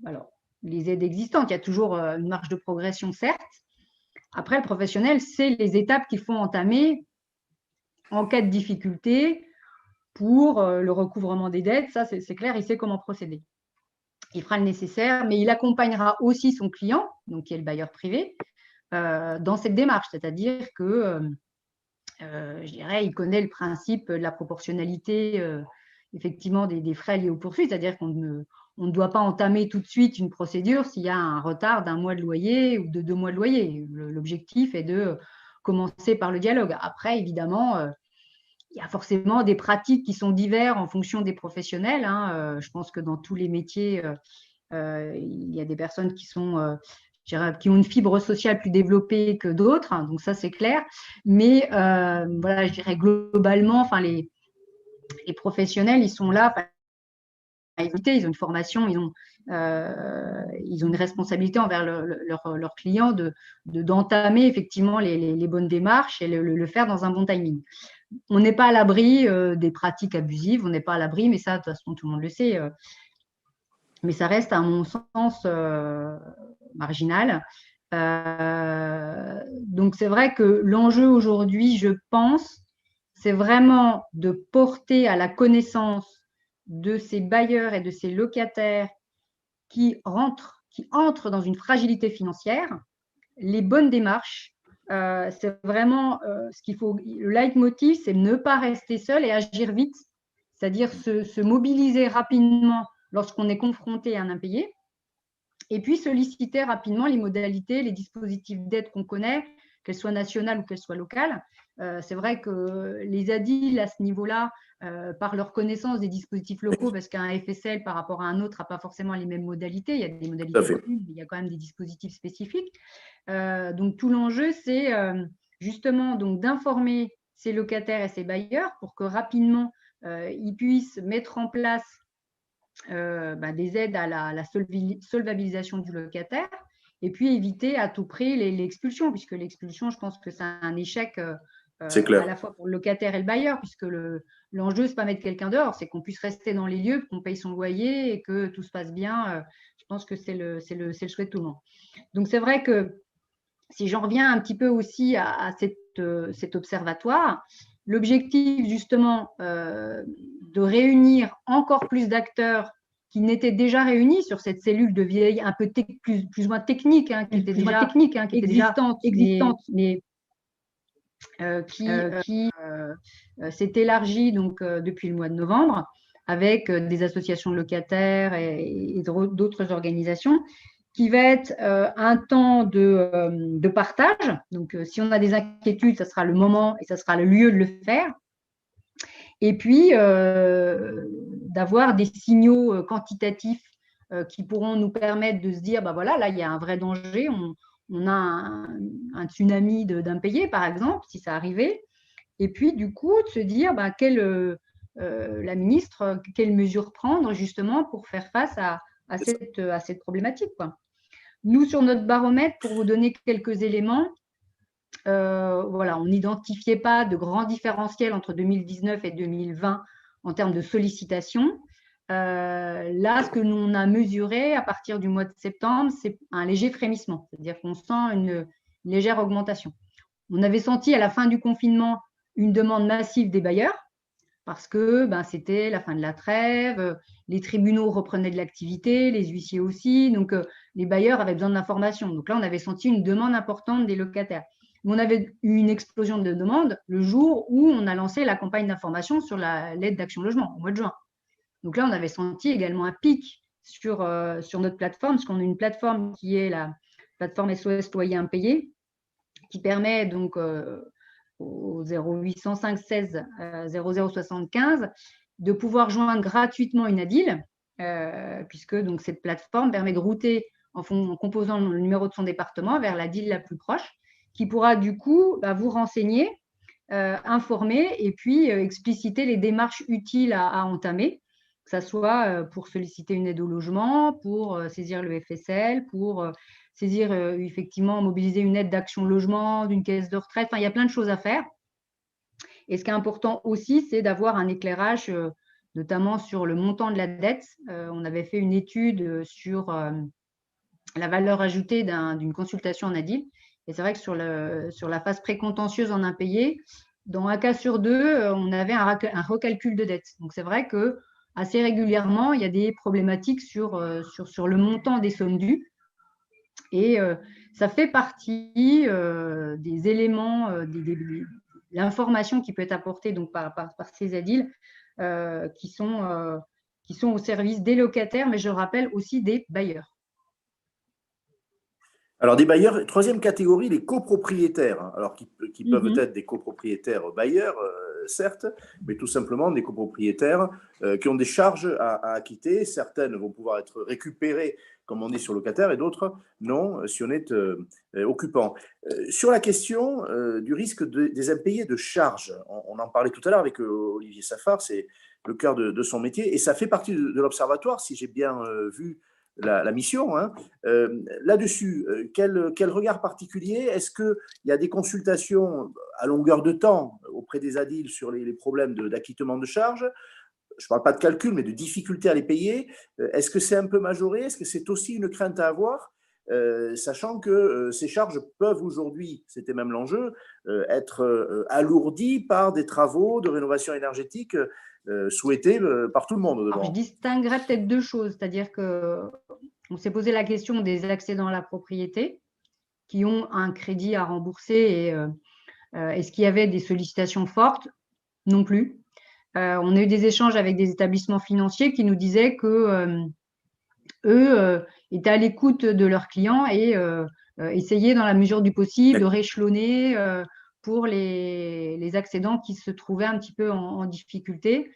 alors, les aides existantes. Il y a toujours une marge de progression, certes. Après, le professionnel sait les étapes qu'il faut entamer en cas de difficulté pour le recouvrement des dettes. Ça, c'est clair, il sait comment procéder. Il fera le nécessaire, mais il accompagnera aussi son client, donc qui est le bailleur privé, dans cette démarche. C'est-à-dire que, je dirais, il connaît le principe de la proportionnalité effectivement des frais liés aux poursuites. C'est-à-dire qu'on ne doit pas entamer tout de suite une procédure s'il y a un retard d'1 mois de loyer ou de 2 mois de loyer. L'objectif est de commencer par le dialogue. Après, évidemment, il y a forcément des pratiques qui sont diverses en fonction des professionnels. Je pense que dans tous les métiers, il y a des personnes qui ont une fibre sociale plus développée que d'autres. Donc ça, c'est clair. Mais voilà, je dirais globalement, les professionnels, ils sont là. Ils ont une formation, ils ont une responsabilité envers leurs clients d'entamer effectivement les bonnes démarches et le faire dans un bon timing. On n'est pas à l'abri des pratiques abusives, on n'est pas à l'abri, mais ça, de toute façon, tout le monde le sait. Mais ça reste, à mon sens, marginal. Donc, c'est vrai que l'enjeu aujourd'hui, je pense, c'est vraiment de porter à la connaissance de ces bailleurs et de ces locataires qui entrent dans une fragilité financière, les bonnes démarches. C'est vraiment ce qu'il faut. Le leitmotiv, c'est ne pas rester seul et agir vite, c'est-à-dire se mobiliser rapidement lorsqu'on est confronté à un impayé, et puis solliciter rapidement les modalités, les dispositifs d'aide qu'on connaît, qu'elles soient nationales ou qu'elles soient locales. C'est vrai que les ADIL, à ce niveau-là, par leur connaissance des dispositifs locaux, parce qu'un FSL par rapport à un autre n'a pas forcément les mêmes modalités, il y a des modalités communes, mais il y a quand même des dispositifs spécifiques. Donc tout l'enjeu, c'est justement d'informer ces locataires et ces bailleurs pour que rapidement ils puissent mettre en place des aides à la solvabilisation du locataire, et puis éviter à tout prix l'expulsion, puisque l'expulsion, je pense que c'est un échec à la fois pour le locataire et le bailleur, puisque l'enjeu, ce n'est pas mettre quelqu'un dehors, c'est qu'on puisse rester dans les lieux, qu'on paye son loyer et que tout se passe bien. Je pense que c'est le souhait de tout le monde. Donc, c'est vrai que si j'en reviens un petit peu aussi à cet observatoire, l'objectif justement de réunir encore plus d'acteurs qui n'étaient déjà réunis sur cette cellule de veille un peu plus ou moins technique, qui était déjà existante, mais qui s'est élargie donc, depuis le mois de novembre avec des associations de locataires et d'autres organisations, qui va être un temps de partage. Donc, si on a des inquiétudes, ça sera le moment et ça sera le lieu de le faire. Et puis, d'avoir des signaux quantitatifs qui pourront nous permettre de se dire, voilà, là, il y a un vrai danger, on a un tsunami d'impayés, par exemple, si ça arrivait. Et puis, du coup, de se dire, la ministre, quelles mesures prendre justement pour faire face à cette problématique, quoi. Nous, sur notre baromètre, pour vous donner quelques éléments, on n'identifiait pas de grands différentiels entre 2019 et 2020 en termes de sollicitation. Là, ce que l'on a mesuré à partir du mois de septembre, c'est un léger frémissement, c'est-à-dire qu'on sent une légère augmentation. On avait senti à la fin du confinement une demande massive des bailleurs, parce que c'était la fin de la trêve, les tribunaux reprenaient de l'activité, les huissiers aussi, donc les bailleurs avaient besoin d'informations. Donc là, on avait senti une demande importante des locataires. Mais on avait eu une explosion de demandes le jour où on a lancé la campagne d'information sur l'aide d'Action Logement, au mois de juin. Donc là, on avait senti également un pic sur notre plateforme, parce qu'on a une plateforme qui est la plateforme SOS Loyer Impayé, qui permet donc au 0805 16 0075 de pouvoir joindre gratuitement une ADIL, puisque donc, cette plateforme permet de router en composant le numéro de son département vers l'ADIL la plus proche, qui pourra du coup vous renseigner, informer et puis expliciter les démarches utiles à entamer, que ce soit pour solliciter une aide au logement, pour saisir le FSL, pour saisir effectivement, mobiliser une aide d'Action Logement, d'une caisse de retraite. Enfin, il y a plein de choses à faire. Et ce qui est important aussi, c'est d'avoir un éclairage, notamment sur le montant de la dette. On avait fait une étude sur la valeur ajoutée d'une consultation en ADIL. Et c'est vrai que sur la phase précontentieuse en impayé, dans un cas sur deux, on avait un recalcul de dette. Donc, c'est vrai que assez régulièrement, il y a des problématiques sur le montant des sommes dues. Et ça fait partie des éléments, l'information qui peut être apportée donc, par ces ADIL qui sont au service des locataires, mais je le rappelle aussi des bailleurs. Alors, des bailleurs, troisième catégorie, les copropriétaires, alors qui peuvent être des copropriétaires bailleurs, certes, mais tout simplement des copropriétaires qui ont des charges à acquitter. Certaines vont pouvoir être récupérées comme on est sur locataire et d'autres non, si on est occupant. Sur la question du risque des impayés de charges, on en parlait tout à l'heure avec Olivier Safar, c'est le cœur de son métier, et ça fait partie de l'Observatoire, si j'ai bien vu la mission. Là-dessus, quel regard particulier? Est-ce qu'il y a des consultations à longueur de temps auprès des ADIL sur les problèmes d'acquittement de charges? Je ne parle pas de calcul, mais de difficulté à les payer. Est-ce que c'est un peu majoré? Est-ce que c'est aussi une crainte à avoir, sachant que ces charges peuvent aujourd'hui, c'était même l'enjeu, être alourdies par des travaux de rénovation énergétique souhaités par tout le monde. Alors, je distinguerais peut-être deux choses, c'est-à-dire qu'on s'est posé la question des accédants à la propriété qui ont un crédit à rembourser et est-ce qu'il y avait des sollicitations fortes? Non plus. On a eu des échanges avec des établissements financiers qui nous disaient que eux étaient à l'écoute de leurs clients et essayaient dans la mesure du possible de rééchelonner pour les accédants qui se trouvaient un petit peu en difficulté.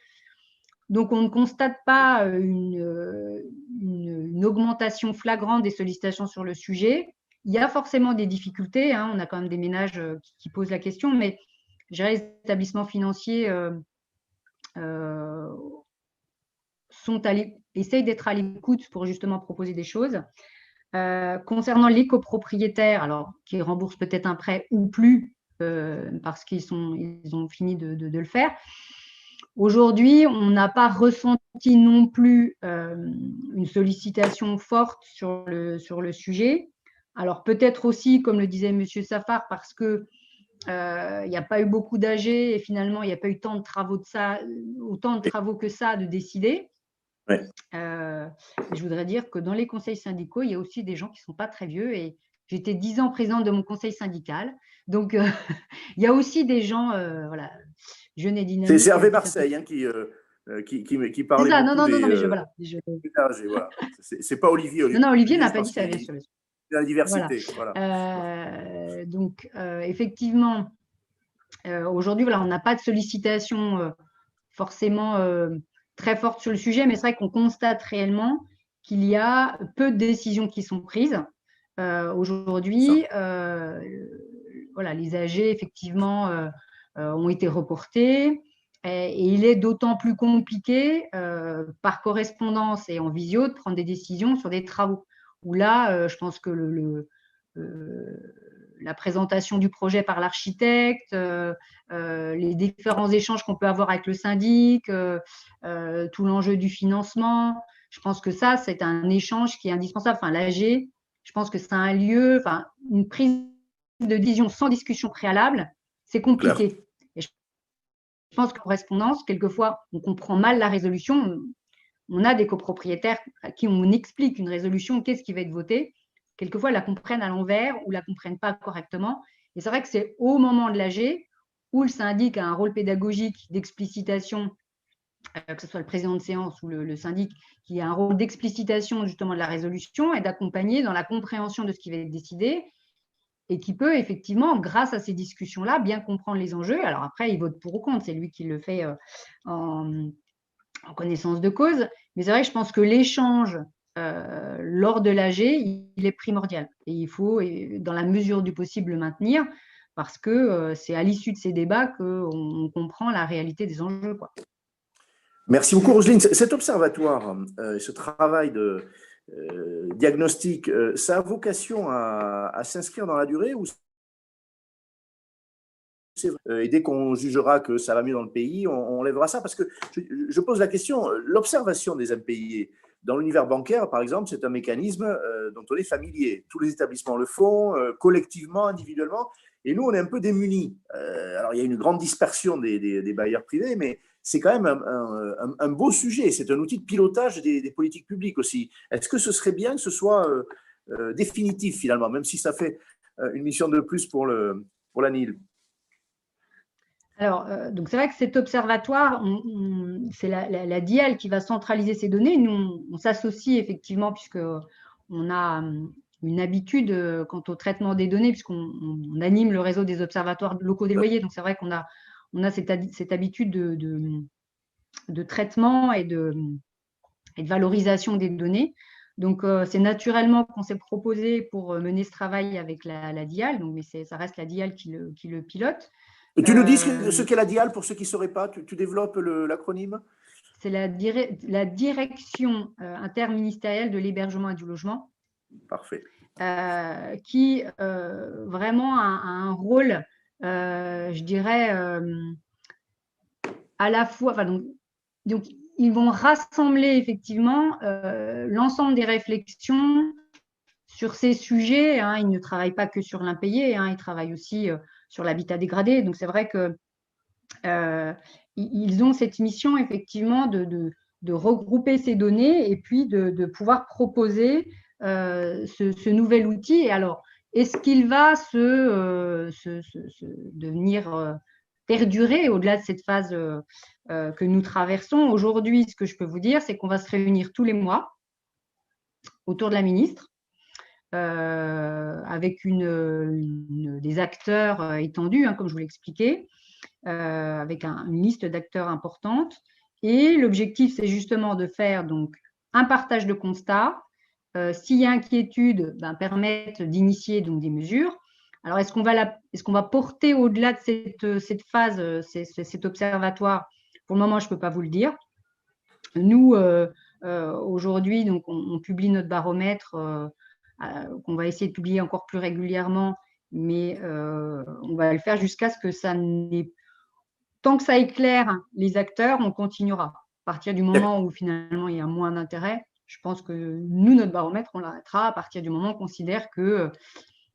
Donc, on ne constate pas une augmentation flagrante des sollicitations sur le sujet. Il y a forcément des difficultés. On a quand même des ménages qui posent la question, mais je dirais les établissements financiers essayent d'être à l'écoute pour justement proposer des choses. Concernant les copropriétaires, alors qui remboursent peut-être un prêt ou plus parce qu'ils ont fini de le faire, aujourd'hui, on n'a pas ressenti non plus une sollicitation forte sur le sujet. Alors peut-être aussi, comme le disait M. Safar, parce que il n'y a pas eu beaucoup d'AG et finalement, il n'y a pas eu autant de travaux que ça de décider. Ouais. Je voudrais dire que dans les conseils syndicaux, il y a aussi des gens qui ne sont pas très vieux et j'étais 10 ans présidente de mon conseil syndical. Donc, il y a aussi des gens voilà, jeunes et dynamiques. C'est Hervé Marseille qui parlait ça, beaucoup non, mais voilà. C'est pas Olivier. Non, Olivier n'a pas dit ça. La diversité. Voilà. Donc, effectivement, aujourd'hui, voilà, on n'a pas de sollicitation forcément très forte sur le sujet, mais c'est vrai qu'on constate réellement qu'il y a peu de décisions qui sont prises. Aujourd'hui, voilà, les AG, effectivement, ont été reportés. Et il est d'autant plus compliqué par correspondance et en visio de prendre des décisions sur des travaux. Où là, je pense que la présentation du projet par l'architecte, les différents échanges qu'on peut avoir avec le syndic, tout l'enjeu du financement, je pense que ça, c'est un échange qui est indispensable. Enfin, l'AG, je pense que c'est un lieu, enfin, une prise de décision sans discussion préalable, c'est compliqué. Et je Je pense qu'en correspondance, quelquefois, on comprend mal la résolution. On a des copropriétaires à qui on explique une résolution, qu'est-ce qui va être voté. Quelquefois, la comprennent à l'envers ou la comprennent pas correctement. Et c'est vrai que c'est au moment de l'AG où le syndic a un rôle pédagogique d'explicitation, que ce soit le président de séance ou le syndic, qui a un rôle d'explicitation justement de la résolution et d'accompagner dans la compréhension de ce qui va être décidé, et qui peut effectivement, grâce à ces discussions-là, bien comprendre les enjeux. Alors après, il vote pour ou contre, c'est lui qui le fait en connaissance de cause. Mais c'est vrai que je pense que l'échange lors de l'AG, il est primordial. Et il faut, dans la mesure du possible, le maintenir, parce que c'est à l'issue de ces débats qu'on comprend la réalité des enjeux, quoi. Merci beaucoup, Roselyne. Cet observatoire, ce travail de diagnostic, ça a vocation à s'inscrire dans la durée ou et dès qu'on jugera que ça va mieux dans le pays, on lèvera ça? Parce que je pose la question, l'observation des impayés dans l'univers bancaire, par exemple, c'est un mécanisme dont on est familier. Tous les établissements le font, collectivement, individuellement, et nous, on est un peu démunis. Alors, il y a une grande dispersion des bailleurs privés, mais c'est quand même un beau sujet. C'est un outil de pilotage des politiques publiques aussi. Est-ce que ce serait bien que ce soit définitif, finalement, même si ça fait une mission de plus pour l'ANIL? Alors, donc c'est vrai que cet observatoire, c'est la DIAL qui va centraliser ces données. Nous, on s'associe effectivement, puisqu'on a une habitude quant au traitement des données, puisqu'on anime le réseau des observatoires locaux des loyers. Donc, c'est vrai qu'on a cette habitude de traitement et de valorisation des données. Donc, c'est naturellement qu'on s'est proposé pour mener ce travail avec la DIAL, donc, mais ça reste la DIAL qui le pilote. Tu nous dis ce qu'est la DIAL pour ceux qui ne sauraient pas, tu développes l'acronyme? C'est la direction interministérielle de l'hébergement et du logement. Parfait. Qui vraiment a un rôle, je dirais, à la fois, donc ils vont rassembler effectivement l'ensemble des réflexions sur ces sujets. Ils ne travaillent pas que sur l'impayé, ils travaillent aussi sur l'habitat dégradé. Donc, c'est vrai qu'ils ont cette mission, effectivement, de regrouper ces données et puis de pouvoir proposer ce nouvel outil. Et alors, est-ce qu'il va devenir perdurer au-delà de cette phase que nous traversons? Aujourd'hui, ce que je peux vous dire, c'est qu'on va se réunir tous les mois autour de la ministre, avec des acteurs étendus, comme je vous l'ai expliqué, avec une liste d'acteurs importante. Et l'objectif, c'est justement de faire donc un partage de constats. S'il y a inquiétude, permettre d'initier donc des mesures. Alors, est-ce qu'on va porter au-delà de cette phase, cet observatoire? Pour le moment, je ne peux pas vous le dire. Nous, aujourd'hui, donc, on publie notre baromètre qu'on va essayer de publier encore plus régulièrement, mais on va le faire jusqu'à ce que ça n'ait… Tant que ça éclaire les acteurs, on continuera. À partir du moment où finalement il y a moins d'intérêt, je pense que nous, notre baromètre, on l'arrêtera à partir du moment où on considère qu'il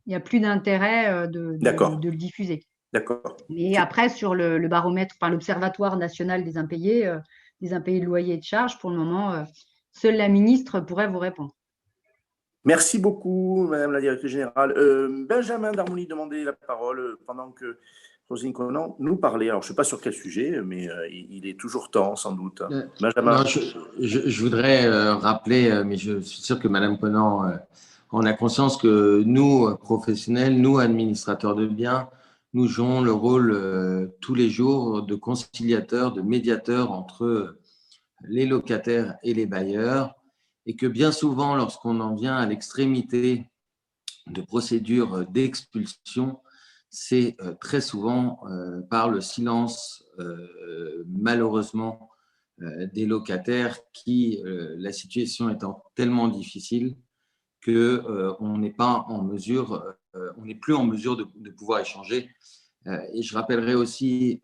n'y a plus d'intérêt de le diffuser. D'accord. Mais après, sur le baromètre, l'Observatoire national des impayés de loyers et de charges, pour le moment, seule la ministre pourrait vous répondre. Merci beaucoup, Madame la Directrice Générale. Benjamin Darmouny demandait la parole pendant que Roselyne Conan nous parlait. Alors, je ne sais pas sur quel sujet, mais il est toujours temps, sans doute. Benjamin. Non, je voudrais rappeler, mais je suis sûr que Madame Conan en a conscience, que nous, professionnels, nous, administrateurs de biens, nous jouons le rôle tous les jours de conciliateur, de médiateur entre les locataires et les bailleurs, et que bien souvent, lorsqu'on en vient à l'extrémité de procédures d'expulsion, c'est très souvent par le silence, malheureusement, des locataires qui, la situation étant tellement difficile qu'on n'est pas en mesure, on n'est plus en mesure de pouvoir échanger. Et je rappellerai aussi,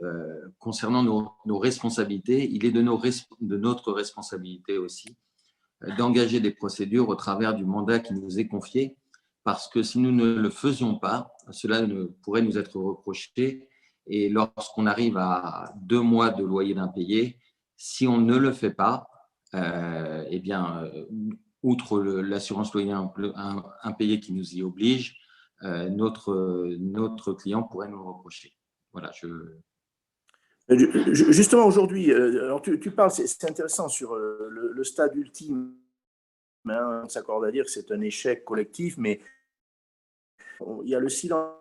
concernant nos responsabilités, il est de notre responsabilité aussi d'engager des procédures au travers du mandat qui nous est confié, parce que si nous ne le faisions pas, cela pourrait nous être reproché Et lorsqu'on arrive à 2 mois de loyer d'impayé, si on ne le fait pas, eh bien, outre l'assurance loyer impayé qui nous y oblige, notre client pourrait nous le reprocher. Voilà, Justement, aujourd'hui, alors tu parles, c'est intéressant sur le stade ultime. Hein, on s'accorde à dire que c'est un échec collectif, mais il y a le silence.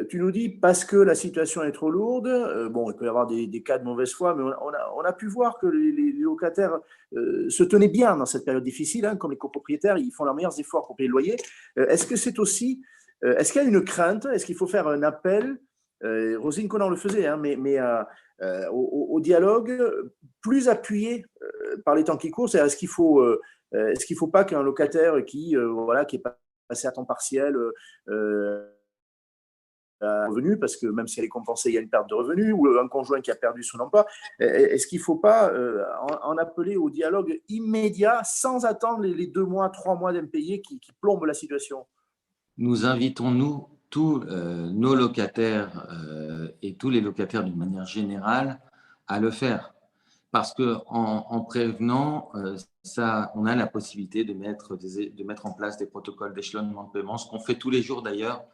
Tu nous dis parce que la situation est trop lourde. Bon, il peut y avoir des cas de mauvaise foi, mais on a pu voir que les locataires se tenaient bien dans cette période difficile, hein, comme les copropriétaires, ils font leurs meilleurs efforts pour payer le loyer. Est-ce que c'est aussi, est-ce qu'il y a une crainte? Est-ce qu'il faut faire un appel? Roselyne Conan le faisait, hein, mais au dialogue plus appuyé par les temps qui courent. Est-ce qu'il faut pas qu'un locataire qui est passé à temps partiel revenu, parce que même si elle est compensée, il y a une perte de revenus, ou un conjoint qui a perdu son emploi, est-ce qu'il ne faut pas en appeler au dialogue immédiat sans attendre les 2 mois, 3 mois d'impayés qui plombent la situation? Nous invitons, nous, tous nos locataires et tous les locataires d'une manière générale à le faire. Parce qu'en prévenant, on a la possibilité de mettre en place des protocoles d'échelonnement de paiement, ce qu'on fait tous les jours d'ailleurs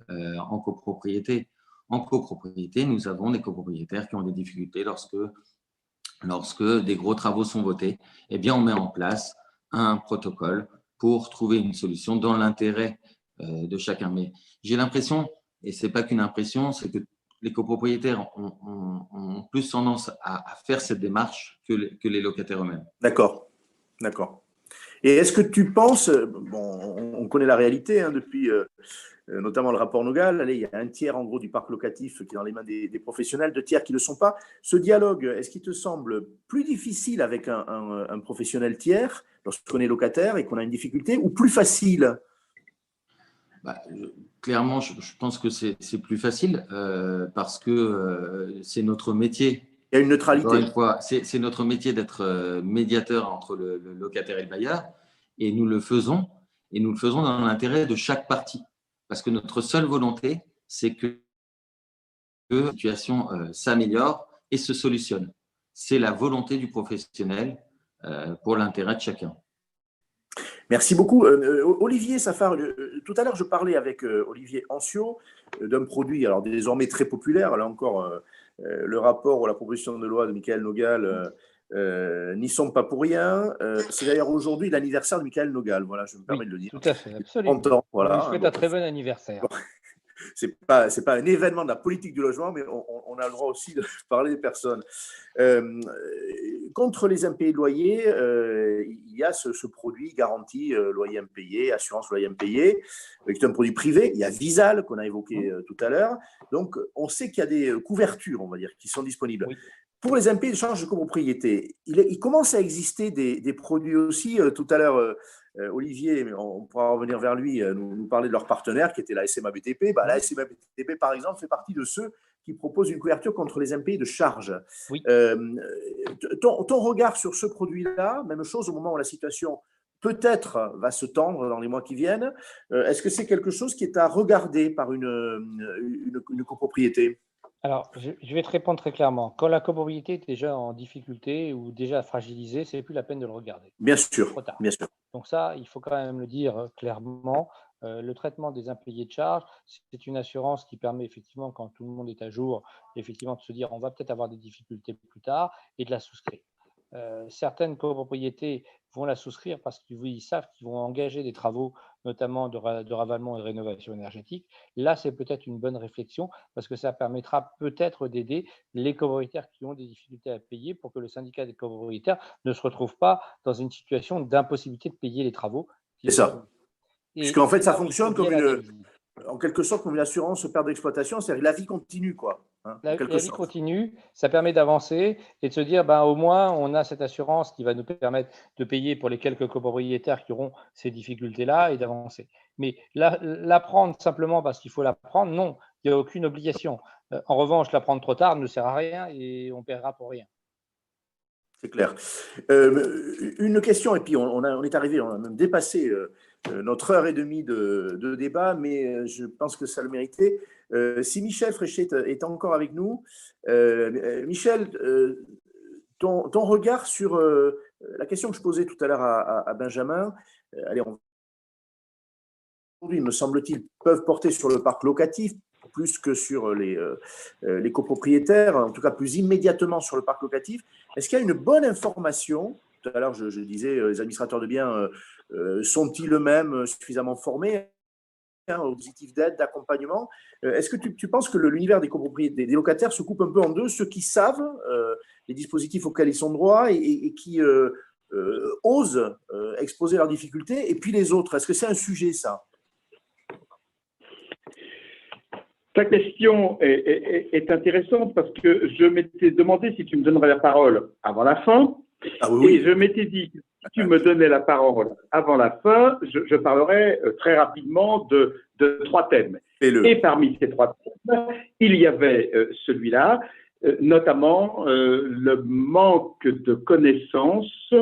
en copropriété. En copropriété, nous avons des copropriétaires qui ont des difficultés lorsque des gros travaux sont votés. Eh bien, on met en place un protocole pour trouver une solution dans l'intérêt de chacun. Mais j'ai l'impression, et ce n'est pas qu'une impression, c'est que les copropriétaires ont plus tendance à faire cette démarche que les locataires eux-mêmes. D'accord, d'accord. Et est-ce que tu penses, bon, on connaît la réalité hein, depuis notamment le rapport Nogal, allez, il y a un tiers en gros du parc locatif qui est dans les mains des professionnels, 2 tiers qui ne le sont pas. Ce dialogue, est-ce qu'il te semble plus difficile avec un professionnel tiers lorsqu'on est locataire et qu'on a une difficulté, ou plus facile? Clairement, je pense que c'est plus facile parce que c'est notre métier. Il y a une neutralité. Encore une fois, c'est notre métier d'être médiateur entre le locataire et le bailleur, et nous le faisons dans l'intérêt de chaque partie. Parce que notre seule volonté, c'est que la situation s'améliore et se solutionne. C'est la volonté du professionnel pour l'intérêt de chacun. Merci beaucoup. Olivier Safar, tout à l'heure, je parlais avec Olivier Ancio d'un produit alors désormais très populaire. Là encore, le rapport ou la proposition de loi de Michaël Nogal n'y sont pas pour rien. C'est d'ailleurs aujourd'hui l'anniversaire de Michaël Nogal. Voilà, je me permets de le dire. Tout à fait, absolument. 30 ans, voilà. On lui souhaite un très bon anniversaire. C'est pas un événement de la politique du logement, mais on a le droit aussi de parler des personnes. Contre les impayés de loyer, il y a ce produit garantie loyer impayé, assurance loyer impayé, qui est un produit privé. Il y a Visal qu'on a évoqué tout à l'heure. Donc, on sait qu'il y a des couvertures, on va dire, qui sont disponibles. Oui. Pour les impayés de charges de copropriété, il commence à exister des produits aussi. Tout à l'heure, Olivier, on pourra revenir vers lui, nous parler de leur partenaire qui était la SMA BTP. La SMA BTP, par exemple, fait partie de ceux qui proposent une couverture contre les impayés de charges. Oui. Ton regard sur ce produit-là, même chose au moment où la situation peut-être va se tendre dans les mois qui viennent, est-ce que c'est quelque chose qui est à regarder par une copropriété ? Alors, je vais te répondre très clairement. Quand la copropriété est déjà en difficulté ou déjà fragilisée, ce n'est plus la peine de le regarder. Bien sûr, bien sûr. Donc ça, il faut quand même le dire clairement. Le traitement des impayés de charges, c'est une assurance qui permet effectivement, quand tout le monde est à jour, effectivement de se dire on va peut-être avoir des difficultés plus tard et de la souscrire. Certaines copropriétés vont la souscrire parce qu'ils savent qu'ils vont engager des travaux, notamment de ravalement et de rénovation énergétique. Là, c'est peut-être une bonne réflexion parce que ça permettra peut-être d'aider les copropriétaires qui ont des difficultés à payer pour que le syndicat des copropriétaires ne se retrouve pas dans une situation d'impossibilité de payer les travaux. C'est ça. Puisqu'en fait, ça fonctionne en quelque sorte comme une assurance perte d'exploitation, c'est-à-dire la vie continue, quoi. Hein, la vie continue, ça permet d'avancer et de se dire, au moins, on a cette assurance qui va nous permettre de payer pour les quelques copropriétaires qui auront ces difficultés-là et d'avancer. Mais la prendre simplement parce qu'il faut la prendre, non, il n'y a aucune obligation. En revanche, la prendre trop tard ne sert à rien et on paiera pour rien. C'est clair. Une question, et puis on est arrivé, on a même dépassé notre heure et demie de débat, mais je pense que ça le méritait. Si Michel Fréchet est encore avec nous, Michel, ton regard sur la question que je posais tout à l'heure à Benjamin, aujourd'hui, me semble-t-il, peuvent porter sur le parc locatif plus que sur les copropriétaires, en tout cas plus immédiatement sur le parc locatif. Est-ce qu'il y a une bonne information? Tout à l'heure, je disais, les administrateurs de biens sont-ils eux-mêmes suffisamment formés au dispositif d'aide, d'accompagnement? Est-ce que tu penses que l'univers des copropriétés, des locataires se coupe un peu en deux, ceux qui savent les dispositifs auxquels ils sont droits et qui osent exposer leurs difficultés, et puis les autres? Est-ce que c'est un sujet, ça? Ta question est intéressante parce que je m'étais demandé si tu me donnerais la parole avant la fin. Ah oui. Et je m'étais dit que si tu me donnais la parole avant la fin, je parlerais très rapidement de 3 thèmes. Et parmi ces 3 thèmes, il y avait celui-là, notamment le manque de connaissances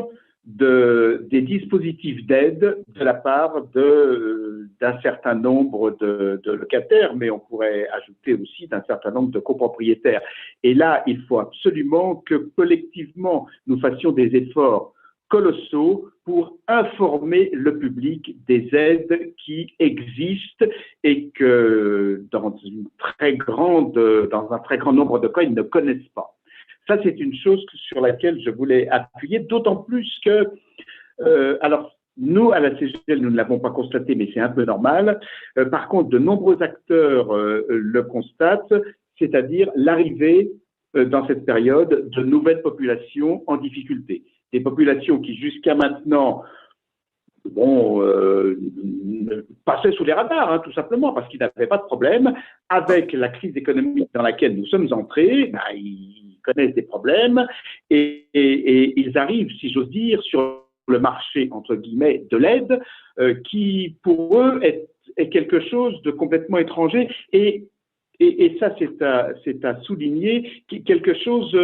des dispositifs d'aide de la part d'un certain nombre de locataires, mais on pourrait ajouter aussi d'un certain nombre de copropriétaires. Et là, il faut absolument que collectivement, nous fassions des efforts colossaux pour informer le public des aides qui existent et que dans un très grand nombre de cas, ils ne connaissent pas. Ça, c'est une chose sur laquelle je voulais appuyer, d'autant plus que, alors, nous, à la CGL, nous ne l'avons pas constaté, mais c'est un peu normal. Par contre, de nombreux acteurs le constatent, c'est-à-dire l'arrivée dans cette période de nouvelles populations en difficulté. Des populations qui, jusqu'à maintenant, passaient sous les radars, hein, tout simplement, parce qu'ils n'avaient pas de problème. Avec la crise économique dans laquelle nous sommes entrés, ils connaissent des problèmes et ils arrivent, si j'ose dire, sur le marché, entre guillemets, de l'aide, qui, pour eux, est quelque chose de complètement étranger. Et ça, c'est à souligner, quelque chose,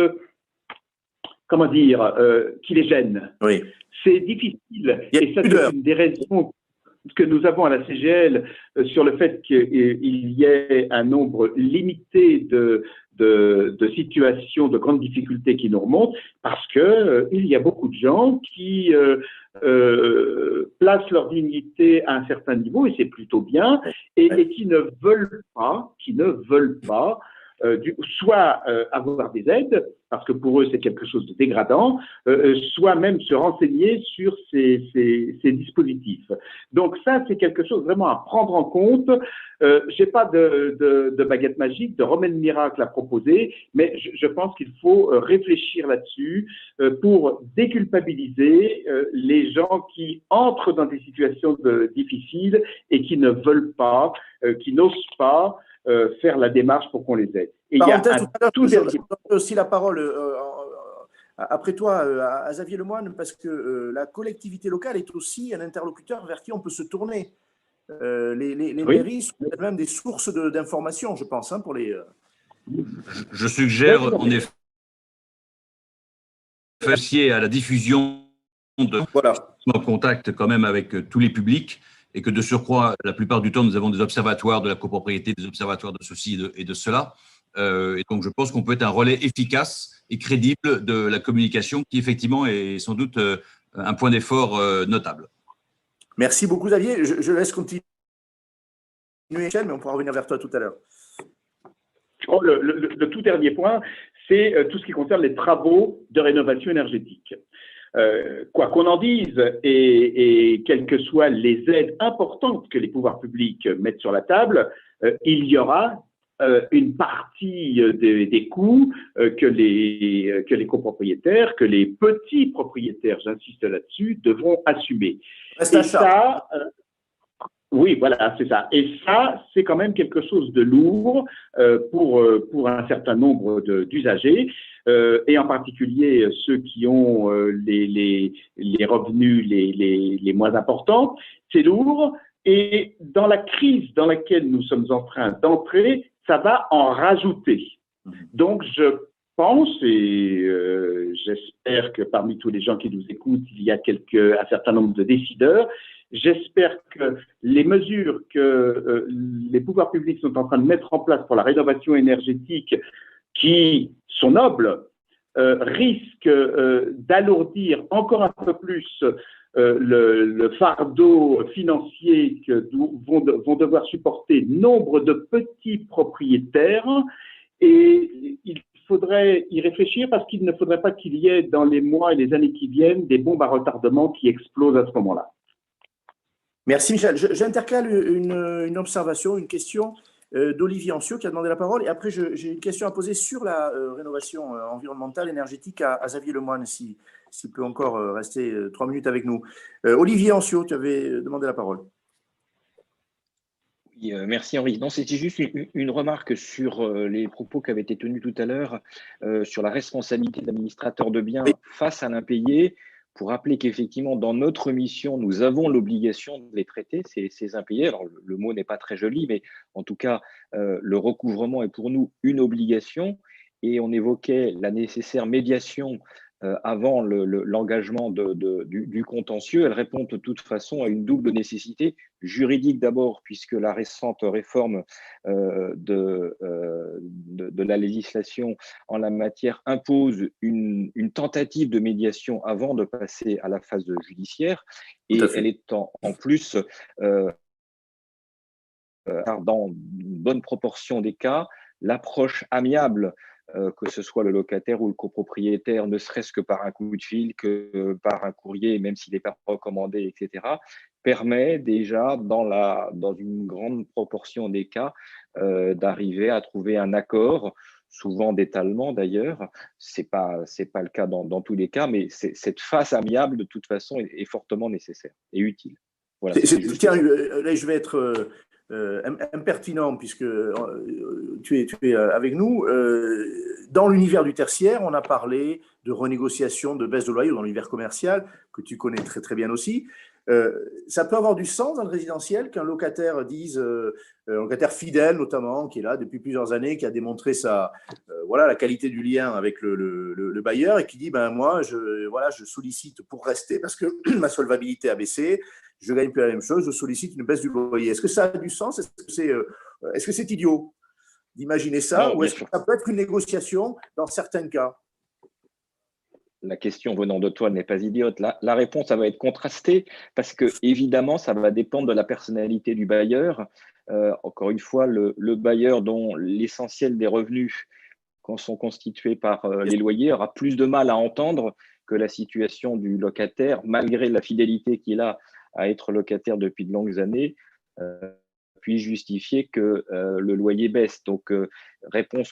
comment dire, qui les gêne. Oui. C'est difficile, et ça, c'est une des raisons que nous avons à la CGL sur le fait qu'il y ait un nombre limité de situations de grandes difficultés qui nous remontent, parce que il y a beaucoup de gens qui placent leur dignité à un certain niveau, et c'est plutôt bien, et qui ne veulent pas, soit avoir des aides, parce que pour eux c'est quelque chose de dégradant, soit même se renseigner sur ces dispositifs. Donc ça, c'est quelque chose vraiment à prendre en compte. J'ai pas de baguette magique, de remède miracle à proposer, mais je pense qu'il faut réfléchir là-dessus pour déculpabiliser les gens qui entrent dans des situations difficiles et qui ne veulent pas, qui n'osent pas faire la démarche pour qu'on les aide. Et il y a je donne aussi la parole après toi à Xavier Lemoine, parce que la collectivité locale est aussi un interlocuteur vers qui on peut se tourner. Les mairies sont même des sources d'informations, je pense, hein, pour les… Je suggère en effet à la diffusion en contact quand même avec tous les publics, et que de surcroît, la plupart du temps, nous avons des observatoires de la copropriété, des observatoires de ceci et de cela. Et donc, je pense qu'on peut être un relais efficace et crédible de la communication, qui effectivement est sans doute un point d'effort notable. Merci beaucoup, Xavier. Je laisse continuer, Michel, mais on pourra revenir vers toi tout à l'heure. Le tout dernier point, c'est tout ce qui concerne les travaux de rénovation énergétique. Quoi qu'on en dise, et quelles que soient les aides importantes que les pouvoirs publics mettent sur la table, il y aura une partie des coûts que les copropriétaires, que les petits propriétaires, j'insiste là-dessus, devront assumer. Et ça, oui, voilà, c'est ça. Et ça, c'est quand même quelque chose de lourd pour un certain nombre d'usagers, et en particulier ceux qui ont les revenus les moins importants. C'est lourd, et dans la crise dans laquelle nous sommes en train d'entrer, ça va en rajouter. Donc, je pense, et j'espère que parmi tous les gens qui nous écoutent, il y a un certain nombre de décideurs J'espère que les mesures que les pouvoirs publics sont en train de mettre en place pour la rénovation énergétique, qui sont nobles, risquent d'alourdir encore un peu plus le fardeau financier que vont devoir supporter nombre de petits propriétaires, et il faudrait y réfléchir parce qu'il ne faudrait pas qu'il y ait dans les mois et les années qui viennent des bombes à retardement qui explosent à ce moment-là. Merci Michel. J'intercale une observation, une question d'Olivier Ancio qui a demandé la parole. Et après, j'ai une question à poser sur la rénovation environnementale, énergétique à Xavier Lemoine, s'il peut encore rester 3 minutes avec nous. Olivier Ancio, tu avais demandé la parole. Oui, merci Henri. Non, c'était juste une remarque sur les propos qui avaient été tenus tout à l'heure sur la responsabilité de l'administrateur de biens face à l'impayé, pour rappeler qu'effectivement, dans notre mission, nous avons l'obligation de les traiter, ces impayés. Alors, le mot n'est pas très joli, mais en tout cas, le recouvrement est pour nous une obligation. Et on évoquait la nécessaire médiation avant l'engagement du contentieux. Elle répond de toute façon à une double nécessité juridique d'abord, puisque la récente réforme de la législation en la matière impose une tentative de médiation avant de passer à la phase judiciaire, et elle est en plus dans une bonne proportion des cas, l'approche amiable, que ce soit le locataire ou le copropriétaire, ne serait-ce que par un coup de fil, que par un courrier, même s'il n'est pas recommandé, etc., permet déjà, dans une grande proportion des cas, d'arriver à trouver un accord, souvent d'étalement d'ailleurs. C'est pas le cas dans tous les cas, mais cette phase amiable, de toute façon, est fortement nécessaire et utile. Voilà, tiens, là, je vais être impertinent puisque tu es avec nous. Dans l'univers du tertiaire, on a parlé de renégociation, de baisse de loyer, dans l'univers commercial, que tu connais très très bien aussi. Ça peut avoir du sens dans le résidentiel qu'un locataire dise, un locataire fidèle notamment, qui est là depuis plusieurs années, qui a démontré la qualité du lien avec le bailleur, et qui dit moi je sollicite pour rester parce que ma solvabilité a baissé, je gagne plus la même chose, je sollicite une baisse du loyer. Est-ce que ça a du sens? Est-ce que c'est idiot d'imaginer ça? Non, ou est-ce que ça peut être une négociation dans certains cas? La question venant de toi n'est pas idiote. La réponse, ça va être contrastée parce que, évidemment, ça va dépendre de la personnalité du bailleur. Encore une fois, le bailleur dont l'essentiel des revenus sont constitués par les loyers aura plus de mal à entendre que la situation du locataire, malgré la fidélité qu'il a à être locataire depuis de longues années, puis justifier que le loyer baisse. Donc, réponse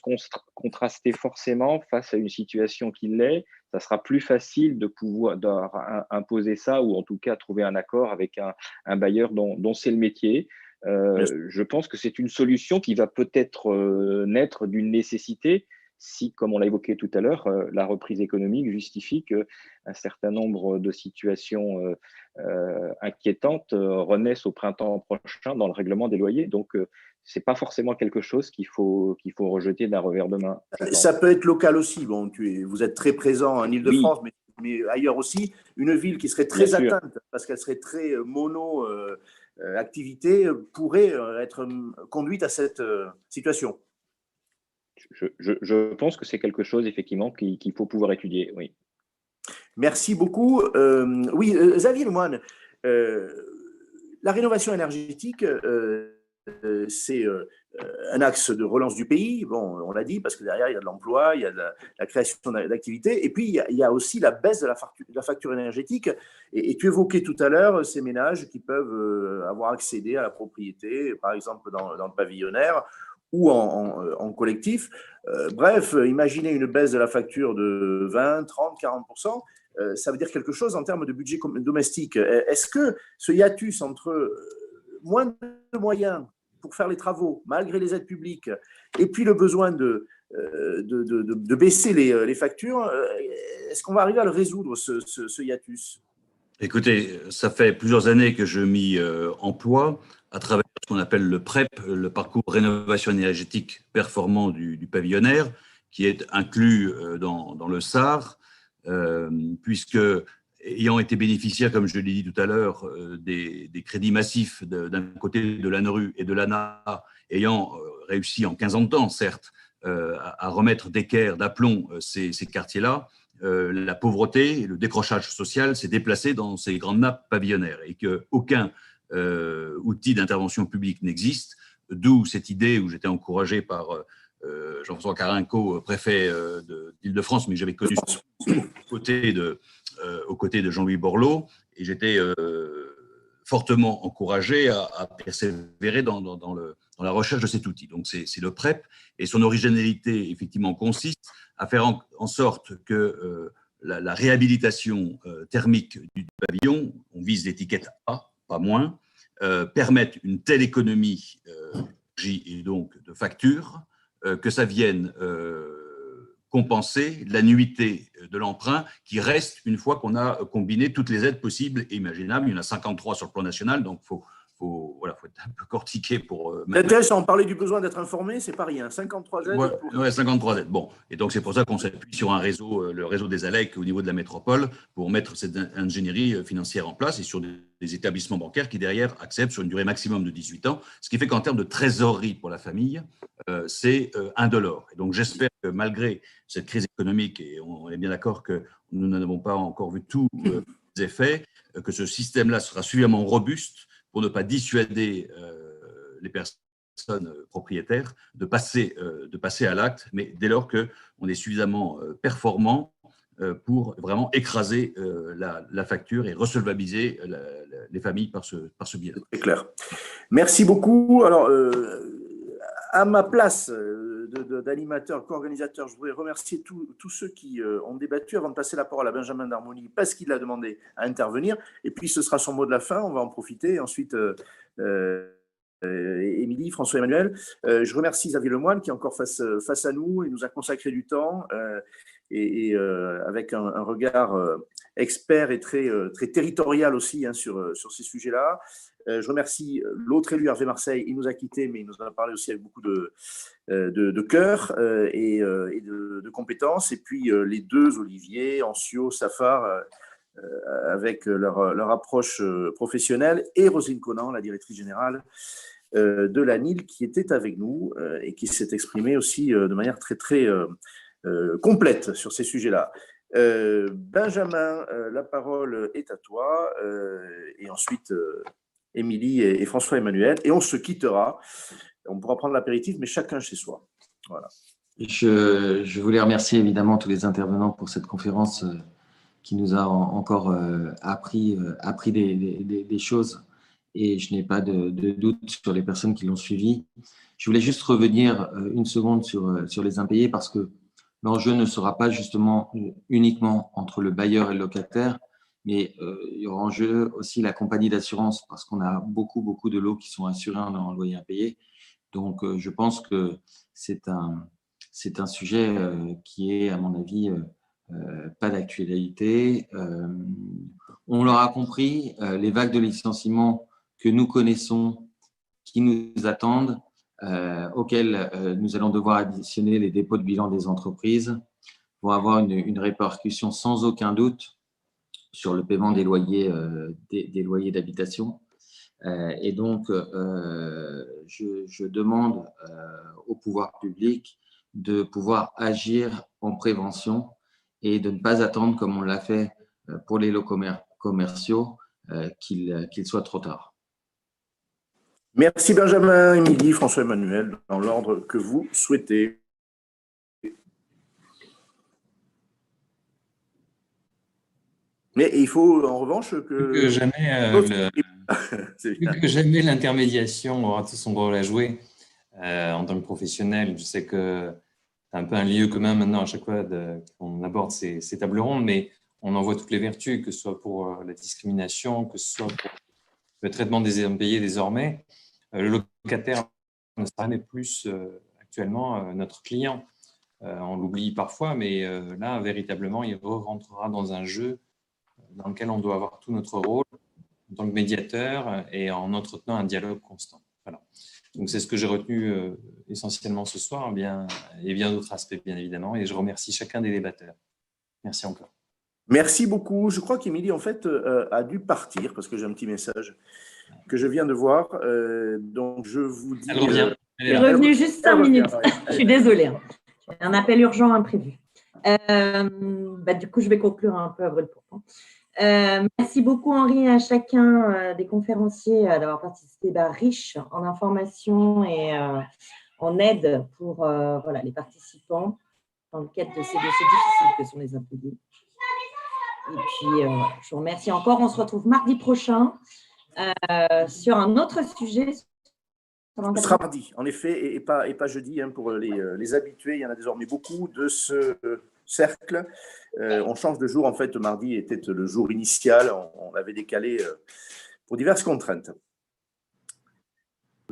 contrastée forcément face à une situation qui l'est. Ça sera plus facile de pouvoir imposer ça, ou en tout cas trouver un accord avec un bailleur dont c'est le métier. Je pense que c'est une solution qui va peut-être naître d'une nécessité, si, comme on l'a évoqué tout à l'heure, la reprise économique justifie qu'un certain nombre de situations inquiétantes renaissent au printemps prochain dans le règlement des loyers. Donc, ce n'est pas forcément quelque chose qu'il faut rejeter d'un revers de main. Ça peut être local aussi. Bon, vous êtes très présent en Île-de-France, oui, mais ailleurs aussi. Une ville qui serait très atteinte parce qu'elle serait très mono-activité pourrait être conduite à cette situation. Je pense que c'est quelque chose, effectivement, qu'il faut pouvoir étudier, oui. Merci beaucoup. Oui, Xavier Lemoine, la rénovation énergétique, c'est un axe de relance du pays. Bon, on l'a dit, parce que derrière, il y a de l'emploi, il y a de la création d'activités, et puis il y a aussi la baisse de la facture énergétique. Et tu évoquais tout à l'heure ces ménages qui peuvent avoir accédé à la propriété, par exemple dans le pavillonnaire, ou en collectif. Bref, imaginez une baisse de la facture de 20, 30, 40%, ça veut dire quelque chose en termes de budget domestique. Est-ce que ce hiatus entre moins de moyens pour faire les travaux, malgré les aides publiques, et puis le besoin de baisser les factures, est-ce qu'on va arriver à le résoudre, ce hiatus? Écoutez, ça fait plusieurs années que je m'y emploie à travers ce qu'on appelle le PREP, le parcours rénovation énergétique performant du pavillonnaire, qui est inclus dans le SAR, puisque ayant été bénéficiaire, comme je l'ai dit tout à l'heure, des crédits massifs d'un côté de l'ANRU et de l'ANA, ayant réussi en 15 ans de temps, certes, à remettre d'équerre, d'aplomb ces quartiers-là, la pauvreté et le décrochage social s'est déplacé dans ces grandes nappes pavillonnaires et qu'aucun outil d'intervention publique n'existe, d'où cette idée où j'étais encouragé par Jean-François Carinco, préfet d'Île-de-France, mais j'avais connu aux côtés de Jean-Louis Borloo, et j'étais fortement encouragé à persévérer dans la recherche de cet outil. Donc c'est le PREP, et son originalité effectivement consiste à faire en sorte que la réhabilitation thermique du pavillon, on vise l'étiquette A, pas moins, permette une telle économie et donc de facture que ça vienne compenser l'annuité de l'emprunt qui reste une fois qu'on a combiné toutes les aides possibles et imaginables. Il y en a 53 sur le plan national, donc il faut être un peu cortiqué pour… C'est intéressant, on parlait du besoin d'être informé, c'est pas rien. 53 aides. Ouais, 53 aides. Bon, et donc c'est pour ça qu'on s'appuie sur un réseau, le réseau des ALEC au niveau de la métropole, pour mettre cette ingénierie financière en place et sur des établissements bancaires qui derrière acceptent sur une durée maximum de 18 ans, ce qui fait qu'en termes de trésorerie pour la famille, c'est indolore. Et donc j'espère que malgré cette crise économique, et on est bien d'accord que nous n'avons pas encore vu tous les effets, que ce système-là sera suffisamment robuste pour ne pas dissuader les personnes propriétaires de passer à l'acte, mais dès lors qu'on est suffisamment performant pour vraiment écraser la facture et resolvabiliser les familles par ce biais. C'est clair. Merci beaucoup. Alors, à ma place d'animateur, co-organisateur, je voudrais remercier tous ceux qui ont débattu avant de passer la parole à Benjamin Darmoni parce qu'il a demandé à intervenir. Et puis, ce sera son mot de la fin. On va en profiter. Et ensuite, Émilie, François-Emmanuel. Je remercie Xavier Lemoine qui est encore face à nous et nous a consacré du temps et avec un regard expert et très territorial aussi sur ces sujets-là. Je remercie l'autre élu, Hervé Marseille. Il nous a quittés, mais il nous en a parlé aussi avec beaucoup de cœur et de compétences. Et puis les deux, Olivier, Ancio, Safar, avec leur approche professionnelle, et Roselyne Conan, la directrice générale de l'ANIL, qui était avec nous et qui s'est exprimée aussi de manière très complète sur ces sujets-là. Benjamin, la parole est à toi, et ensuite Émilie et François-Emmanuel, et on se quittera. On pourra prendre l'apéritif, mais chacun chez soi. Voilà. Je voulais remercier évidemment tous les intervenants pour cette conférence qui nous a encore appris des choses, et je n'ai pas de doute sur les personnes qui l'ont suivi. Je voulais juste revenir une seconde sur les impayés, parce que l'enjeu ne sera pas justement uniquement entre le bailleur et le locataire, mais il y aura en jeu aussi la compagnie d'assurance, parce qu'on a beaucoup de lots qui sont assurés en loyer impayé. Donc, je pense que c'est un sujet qui est, à mon avis, pas d'actualité. On l'aura compris, les vagues de licenciements que nous connaissons, qui nous attendent, auxquels nous allons devoir additionner les dépôts de bilan des entreprises, vont avoir une répercussion sans aucun doute sur le paiement des loyers d'habitation. Et donc, je demande au pouvoir public de pouvoir agir en prévention et de ne pas attendre, comme on l'a fait pour les lots commerciaux, qu'il soit trop tard. Merci Benjamin, Émilie, François-Emmanuel, dans l'ordre que vous souhaitez. Mais il faut en revanche que… Plus que jamais l'intermédiation aura tout son rôle à jouer en tant que professionnel. Je sais que c'est un peu un lieu commun maintenant à chaque fois qu'on aborde ces tables rondes, mais on en voit toutes les vertus, que ce soit pour la discrimination, que ce soit pour le traitement des impayés désormais. Le locataire ne sera jamais plus actuellement notre client. On l'oublie parfois, mais là, véritablement, il rentrera dans un jeu dans lequel on doit avoir tout notre rôle en tant que médiateur et en entretenant un dialogue constant. Voilà. Donc, c'est ce que j'ai retenu essentiellement ce soir, et bien d'autres aspects, bien évidemment, et je remercie chacun des débatteurs. Merci encore. Merci beaucoup. Je crois qu'Émilie, en fait, a dû partir parce que j'ai un petit message que je viens de voir. Donc, je vous dis… Elle revient. Je suis revenue juste 5 minutes. Je suis désolée. J'ai un appel urgent imprévu. Du coup, je vais conclure un peu à brûle pourpoint. Merci beaucoup, Henri, à chacun des conférenciers d'avoir participé riche en informations et en aide pour les participants dans le cadre de ces dossiers difficiles que sont les impayés. Et puis, je vous remercie encore. On se retrouve mardi prochain sur un autre sujet. Ce sera mardi, en effet, et pas jeudi. Pour les habitués, il y en a désormais beaucoup de ce cercle. On change de jour. En fait, mardi était le jour initial. On l'avait décalé pour diverses contraintes.